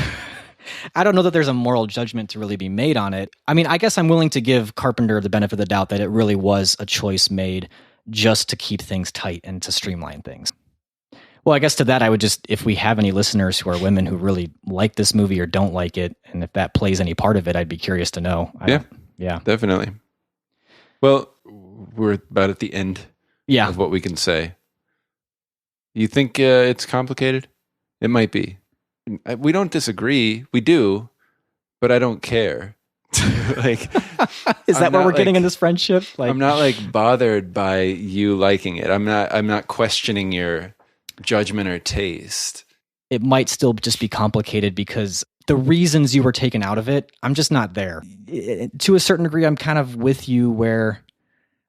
I don't know that there's a moral judgment to really be made on it. I mean, I guess I'm willing to give Carpenter the benefit of the doubt that it really was a choice made just to keep things tight and to streamline things. Well, I guess to that, I would just, if we have any listeners who are women who really like this movie or don't like it, and if that plays any part of it, I'd be curious to know. Yeah, definitely. Well, we're about at the end of what we can say. You think it's complicated? It might be. We don't disagree. We do, but I don't care. Like, Is that what we're getting in this friendship? Like, I'm not like bothered by you liking it. I'm not questioning your judgment or taste. It might still just be complicated because the reasons you were taken out of it, I'm just not there. To a certain degree, I'm kind of with you where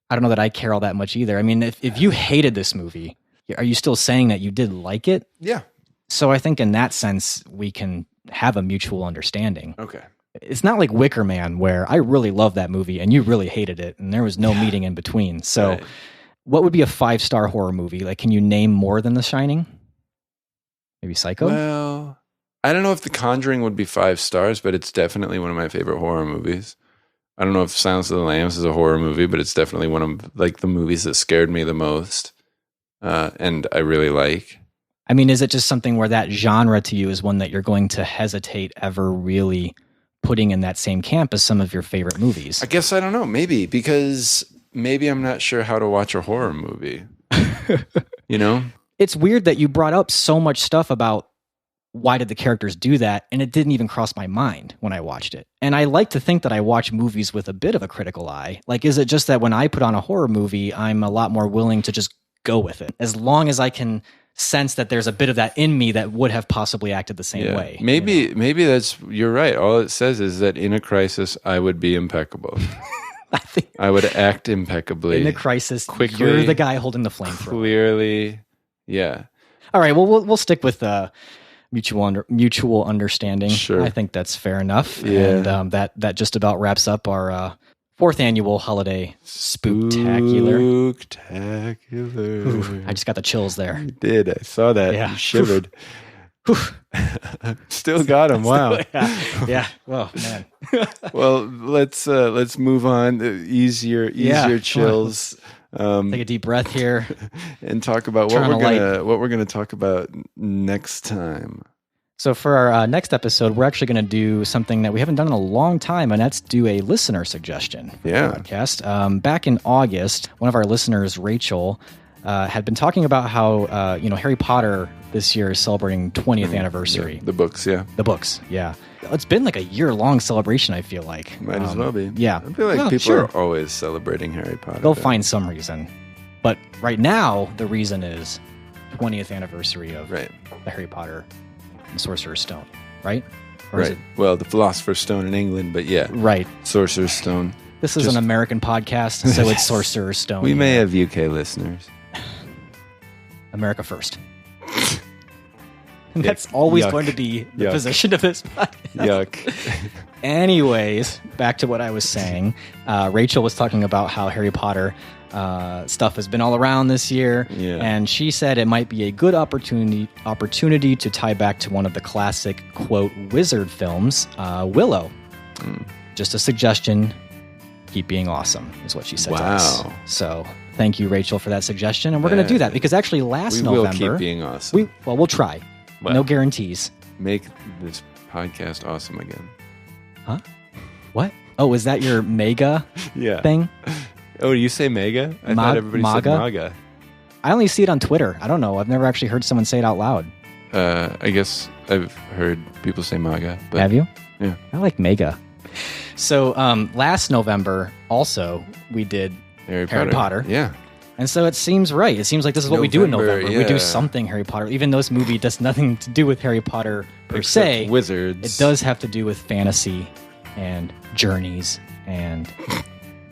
I don't know that I care all that much either. I mean, if you hated this movie, are you still saying that you did like it? Yeah. So I think in that sense, we can have a mutual understanding. Okay. It's not like Wicker Man where I really love that movie and you really hated it and there was no meeting in between. So Right. What would be a 5-star horror movie? Like, can you name more than The Shining? Maybe Psycho? Well, I don't know if The Conjuring would be 5 stars, but it's definitely one of my favorite horror movies. I don't know if Silence of the Lambs is a horror movie, but it's definitely one of like the movies that scared me the most, and I really like. I mean, is it just something where that genre to you is one that you're going to hesitate ever really putting in that same camp as some of your favorite movies? I guess I don't know. Maybe because maybe I'm not sure how to watch a horror movie. You know? It's weird that you brought up so much stuff about why did the characters do that, and it didn't even cross my mind when I watched it. And I like to think that I watch movies with a bit of a critical eye. Like, is it just that when I put on a horror movie, I'm a lot more willing to just go with it, as long as I can sense that there's a bit of that in me that would have possibly acted the same way. Maybe you're right. All it says is that in a crisis, I would be impeccable. I would act impeccably. In a crisis, quickly, you're the guy holding the flamethrower. Clearly, yeah. All right, well, we'll stick with mutual understanding. Sure. I think that's fair enough. Yeah. And that just about wraps up our 4th annual holiday spooktacular. Ooh, I just got the chills there. You did. I saw that. Yeah. You shivered. Still got him. Wow. Yeah. Well, man. Well, let's move on. Easier chills. Take a deep breath here and talk about what we're gonna talk about next time. So for our next episode, we're actually going to do something that we haven't done in a long time, and that's do a listener suggestion for the podcast. Back in August, one of our listeners, Rachel, had been talking about how Harry Potter this year is celebrating 20th anniversary. Yeah, the books, yeah. The books, yeah. It's been like a year-long celebration, I feel like. Might as well be. Yeah. I feel like people are always celebrating Harry Potter. They'll find some reason. But right now, the reason is 20th anniversary of the Harry Potter and Sorcerer's Stone, right? Or is it? Well, the Philosopher's Stone in England, but yeah. Right. Sorcerer's Stone. This is an American podcast, so it's Sorcerer's Stone. We may have UK listeners. America first. And that's always going to be the position of this podcast. Yuck. Anyways, back to what I was saying. Rachel was talking about how Harry Potter stuff has been all around this year, and she said it might be a good opportunity to tie back to one of the classic, quote, wizard films, Willow. Just a suggestion. Keep being awesome, is what she said to us. So thank you, Rachel, for that suggestion, and we're going to do that, because actually last November... We will keep being awesome. We'll try. Well, no guarantees. Make this podcast awesome again. Huh? What? Oh, is that your mega thing? Oh, do you say mega? I thought everybody said MAGA. I only see it on Twitter. I don't know. I've never actually heard someone say it out loud. I guess I've heard people say MAGA. But have you? Yeah. I like mega. So last November, also, we did Harry Potter. Yeah. And so it seems right. It seems like this is what we do in November. Yeah. We do something Harry Potter. Even though this movie does nothing to do with Harry Potter per se. Wizards. It does have to do with fantasy and journeys and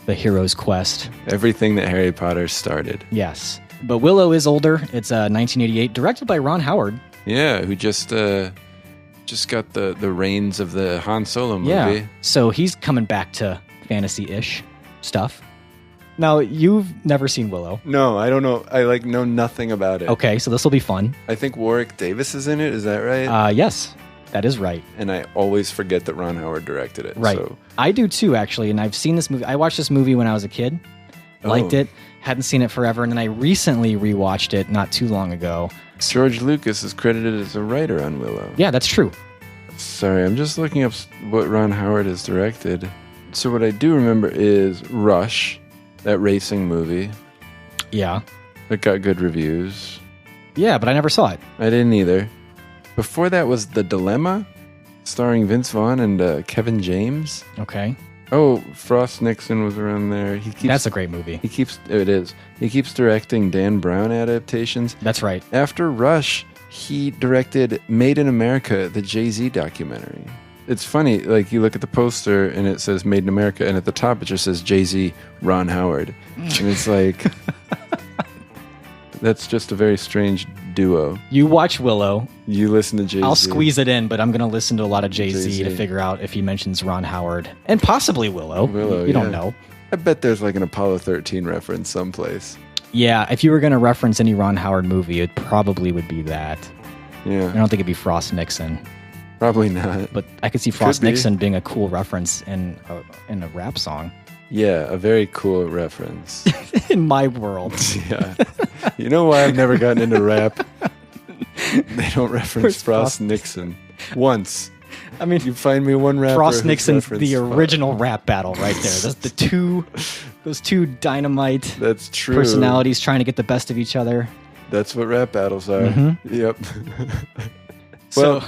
the hero's quest. Everything that Harry Potter started. Yes. But Willow is older. It's 1988, directed by Ron Howard. Yeah, who just got the reins of the Han Solo movie. Yeah. So he's coming back to fantasy-ish stuff. Now, you've never seen Willow. No, I don't know. I know nothing about it. Okay, so this will be fun. I think Warwick Davis is in it. Is that right? Yes, that is right. And I always forget that Ron Howard directed it. Right. So. I do too, actually. And I've seen this movie. I watched this movie when I was a kid. Liked it. Hadn't seen it forever. And then I recently rewatched it not too long ago. George Lucas is credited as a writer on Willow. Yeah, that's true. Sorry, I'm just looking up what Ron Howard has directed. So what I do remember is Rush. That racing movie. Yeah. It got good reviews. Yeah, but I never saw it. I didn't either. Before that was The Dilemma. starring Vince Vaughn and Kevin James. Okay. Oh, Frost Nixon was around there. That's a great movie. It is. He keeps directing Dan Brown adaptations. That's right. After Rush, he directed Made in America, the Jay-Z documentary. It's funny, like you look at the poster and it says Made in America, and at the top it just says Jay-Z, Ron Howard. And it's like, that's just a very strange duo. You watch Willow. You listen to Jay-Z. I'll squeeze it in, but I'm going to listen to a lot of Jay-Z to figure out if he mentions Ron Howard. And possibly Willow. You don't know. I bet there's like an Apollo 13 reference someplace. Yeah, if you were going to reference any Ron Howard movie, it probably would be that. Yeah. I don't think it'd be Frost Nixon. Probably not. But I could see Frost Nixon being a cool reference in a rap song. Yeah, a very cool reference. In my world. Yeah. You know why I've never gotten into rap? They don't reference Frost Nixon once. I mean, you find me one rapper. Frost Nixon's the original rap battle right there. Those two dynamite That's true. personalities trying to get the best of each other. That's what rap battles are. Mm-hmm. Yep. So,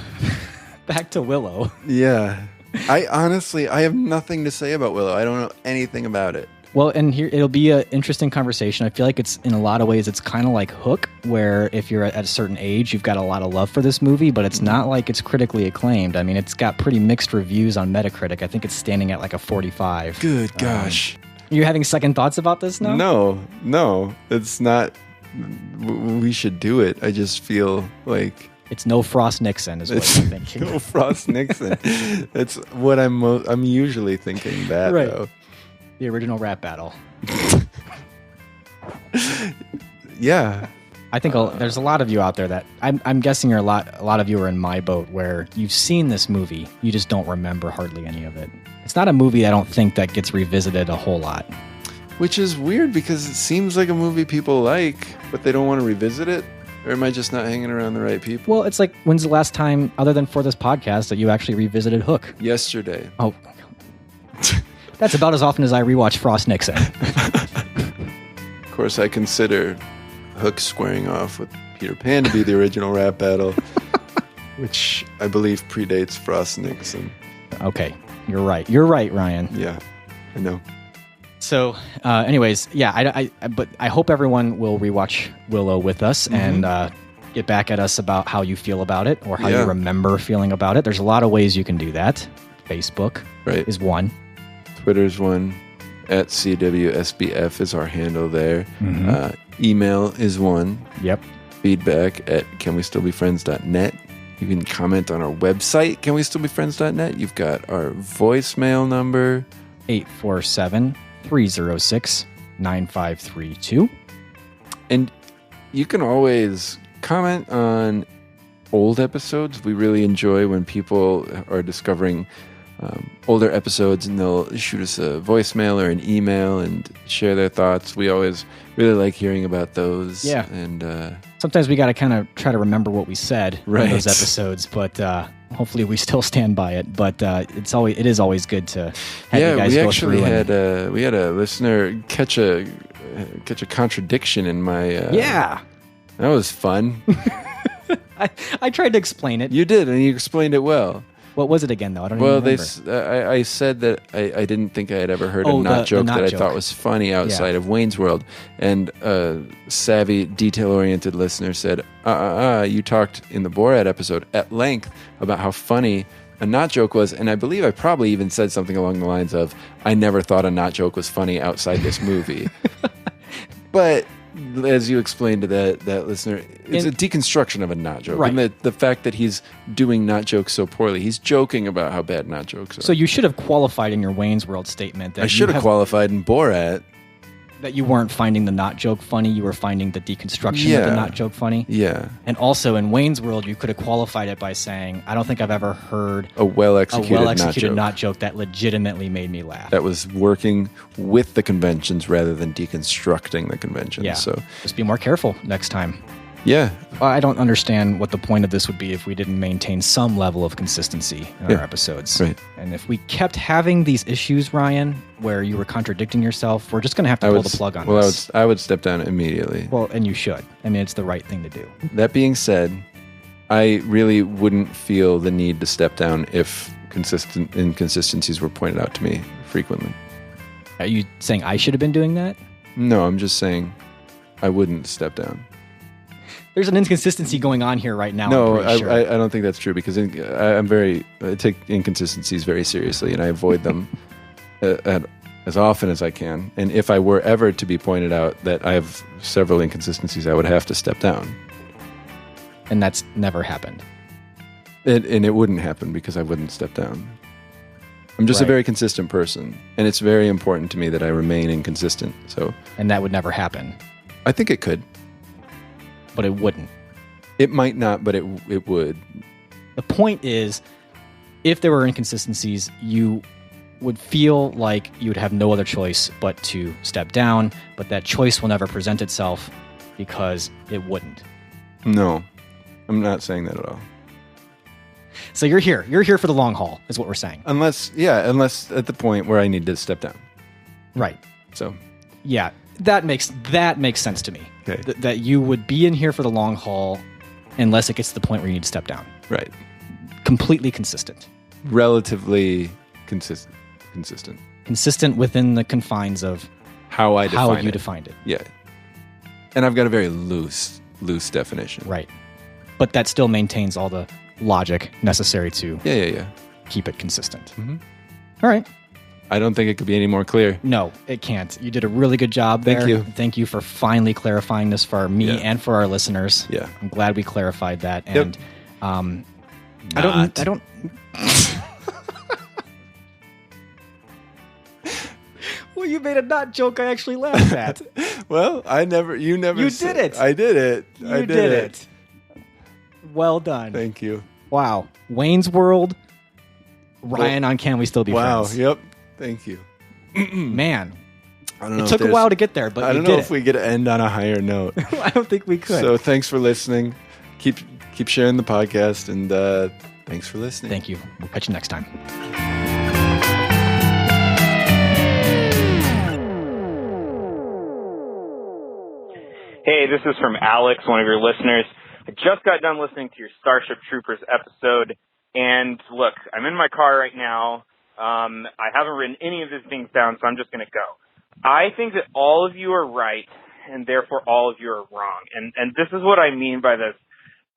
back to Willow. Yeah. I have nothing to say about Willow. I don't know anything about it. Well, and here it'll be an interesting conversation. I feel like it's in a lot of ways it's kind of like Hook, where if you're at a certain age, you've got a lot of love for this movie, but it's not like it's critically acclaimed. I mean, it's got pretty mixed reviews on Metacritic. I think it's standing at like a 45. Good gosh. You're having second thoughts about this now? No, it's not. We should do it. I just feel like it's no Frost Nixon is what I'm thinking. No Frost Nixon. That's what I'm usually thinking that right. Though. The original rap battle. Yeah. I think there's a lot of you out there that I'm guessing a lot of you are in my boat where you've seen this movie, you just don't remember hardly any of it. It's not a movie I don't think that gets revisited a whole lot. Which is weird because it seems like a movie people like, but they don't want to revisit it. Or am I just not hanging around the right people? Well, it's like, when's the last time, other than for this podcast, that you actually revisited Hook? Yesterday. Oh, that's about as often as I rewatch Frost Nixon. Of course, I consider Hook squaring off with Peter Pan to be the original rap battle, which I believe predates Frost Nixon. Okay, you're right. You're right, Ryan. Yeah, I know. So, anyways, yeah, but I hope everyone will rewatch Willow with us and get back at us about how you feel about it or how you remember feeling about it. There's a lot of ways you can do that. Facebook is one. Twitter's one. At CWSBF is our handle there. Email is one. Yep. Feedback at canwestillbefriends.net. You can comment on our website, canwestillbefriends.net. You've got our voicemail number. 847-306-9532. And you can always comment on old episodes. We really enjoy when people are discovering older episodes and they'll shoot us a voicemail or an email and share their thoughts. We always really like hearing about those. Yeah. And sometimes we got to kind of try to remember what we said in those episodes, but hopefully we still stand by it. But it is always good to have you guys go through. We had a listener catch a contradiction in my. That was fun. I tried to explain it. You did, and you explained it well. What was it again, though? I don't even remember. I said that I didn't think I had ever heard a joke that I thought was funny outside of Wayne's World. And a savvy, detail-oriented listener said, you talked in the Borat episode at length about how funny a not joke was. And I believe I probably even said something along the lines of, I never thought a not joke was funny outside this movie. But as you explained to that listener, it's a deconstruction of a not joke. Right. And the fact that he's doing not jokes so poorly, he's joking about how bad not jokes are. So you should have qualified in your Wayne's World statement that I should have qualified in Borat. That you weren't finding the not joke funny, you were finding the deconstruction of the not joke funny. Yeah. And also in Wayne's World, you could have qualified it by saying, I don't think I've ever heard a well-executed not joke that legitimately made me laugh. That was working with the conventions rather than deconstructing the conventions. Yeah. So just be more careful next time. Yeah. I don't understand what the point of this would be if we didn't maintain some level of consistency in our episodes. Right. And if we kept having these issues, Ryan, where you were contradicting yourself, we're just going to have to pull the plug on this. I would step down immediately. Well, and you should. I mean, it's the right thing to do. That being said, I really wouldn't feel the need to step down if consistent inconsistencies were pointed out to me frequently. Are you saying I should have been doing that? No, I'm just saying I wouldn't step down. There's an inconsistency going on here right now. No, I'm pretty sure. I don't think that's true because I take inconsistencies very seriously and I avoid them as often as I can. And if I were ever to be pointed out that I have several inconsistencies, I would have to step down. And that's never happened. And it wouldn't happen because I wouldn't step down. I'm just a very consistent person, and it's very important to me that I remain inconsistent. And that would never happen. I think it could. But it wouldn't. It might not, but it would. The point is, if there were inconsistencies, you would feel like you would have no other choice but to step down, but that choice will never present itself because it wouldn't. No, I'm not saying that at all. So you're here. You're here for the long haul, is what we're saying. Unless at the point where I need to step down. Right. So. Yeah, that makes sense to me. Okay. That you would be in here for the long haul unless it gets to the point where you need to step down. Right. Completely consistent. Relatively consistent. Consistent within the confines of how you defined it. Yeah. And I've got a very loose definition. Right. But that still maintains all the logic necessary to keep it consistent. Mm-hmm. All right. I don't think it could be any more clear. No, it can't. You did a really good job there. Thank you. Thank you for finally clarifying this for me and for our listeners. Yeah. I'm glad we clarified that. And I don't Well, you made a not joke I actually laughed at. Well, you did it. I did it. You did it. Well done. Thank you. Wow. Wayne's World. Ryan on Can We Still Be Friends? Wow. Yep. Thank you. Man. I don't know. It took a while to get there, but I don't know if we get to end on a higher note. I don't think we could. So thanks for listening. Keep sharing the podcast, and thanks for listening. Thank you. We'll catch you next time. Hey, this is from Alex, one of your listeners. I just got done listening to your Starship Troopers episode, and look, I'm in my car right now. I haven't written any of these things down, so I'm just going to go. I think that all of you are right, and therefore all of you are wrong. And this is what I mean by this.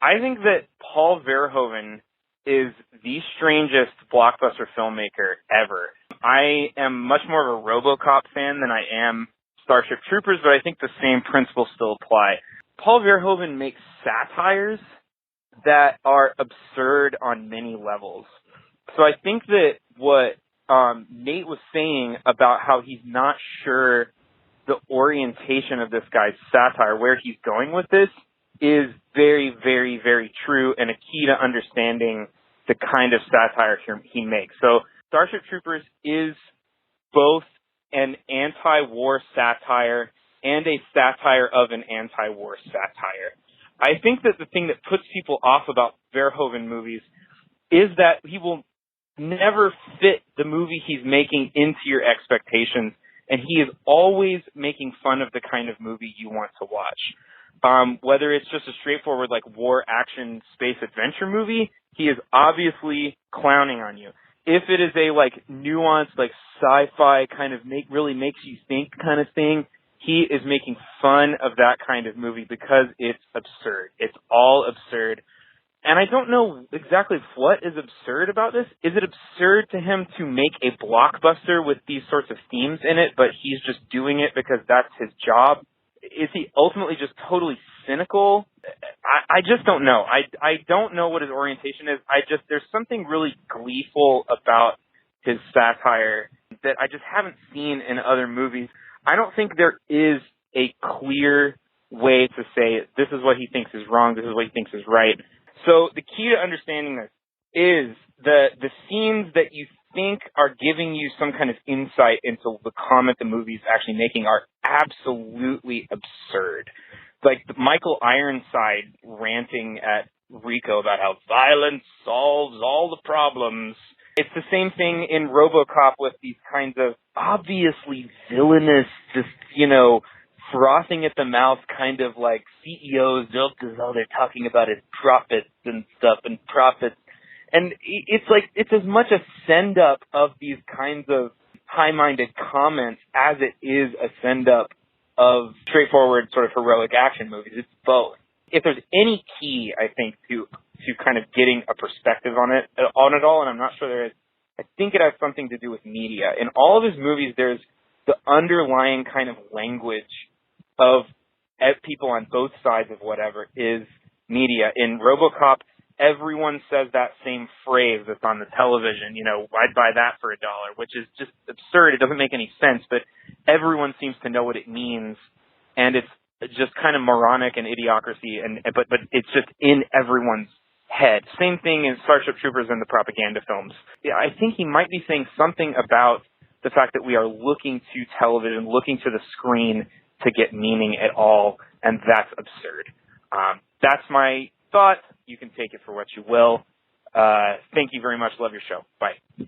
I think that Paul Verhoeven is the strangest blockbuster filmmaker ever. I am much more of a RoboCop fan than I am Starship Troopers, but I think the same principles still apply. Paul Verhoeven makes satires that are absurd on many levels. So I think that what Nate was saying about how he's not sure the orientation of this guy's satire, where he's going with this, is very, very, very true and a key to understanding the kind of satire he makes. So Starship Troopers is both an anti-war satire and a satire of an anti-war satire. I think that the thing that puts people off about Verhoeven movies is that he will never fit the movie he's making into your expectations, and he is always making fun of the kind of movie you want to watch. Whether it's just a straightforward like war action space adventure movie, he is obviously clowning on you. If it is a like nuanced like sci-fi kind of really makes you think kind of thing, he is making fun of that kind of movie because it's absurd. It's all absurd. And I don't know exactly what is absurd about this. Is it absurd to him to make a blockbuster with these sorts of themes in it, but he's just doing it because that's his job? Is he ultimately just totally cynical? I just don't know. I don't know what his orientation is. There's something really gleeful about his satire that I just haven't seen in other movies. I don't think there is a clear way to say this is what he thinks is wrong, this is what he thinks is right. So the key to understanding this is the scenes that you think are giving you some kind of insight into the comment the movie's actually making are absolutely absurd. Like the Michael Ironside ranting at Rico about how violence solves all the problems. It's the same thing in RoboCop with these kinds of obviously villainous, just, frothing at the mouth kind of like CEOs joke, because all they're talking about is profits and stuff and profits. And it's like, it's as much a send-up of these kinds of high-minded comments as it is a send-up of straightforward sort of heroic action movies. It's both. If there's any key, I think, to kind of getting a perspective on it all, and I'm not sure there is, I think it has something to do with media. In all of his movies, there's the underlying kind of language of people on both sides of whatever is media. In RoboCop, everyone says that same phrase that's on the television, you know, I'd buy that for $1, which is just absurd. It doesn't make any sense, but everyone seems to know what it means, and it's just kind of moronic and idiocracy, but it's just in everyone's head. Same thing in Starship Troopers and the propaganda films. Yeah, I think he might be saying something about the fact that we are looking to television, looking to the screen to get meaning at all, and that's absurd. That's my thought. You can take it for what you will. Thank you very much. Love your show. Bye.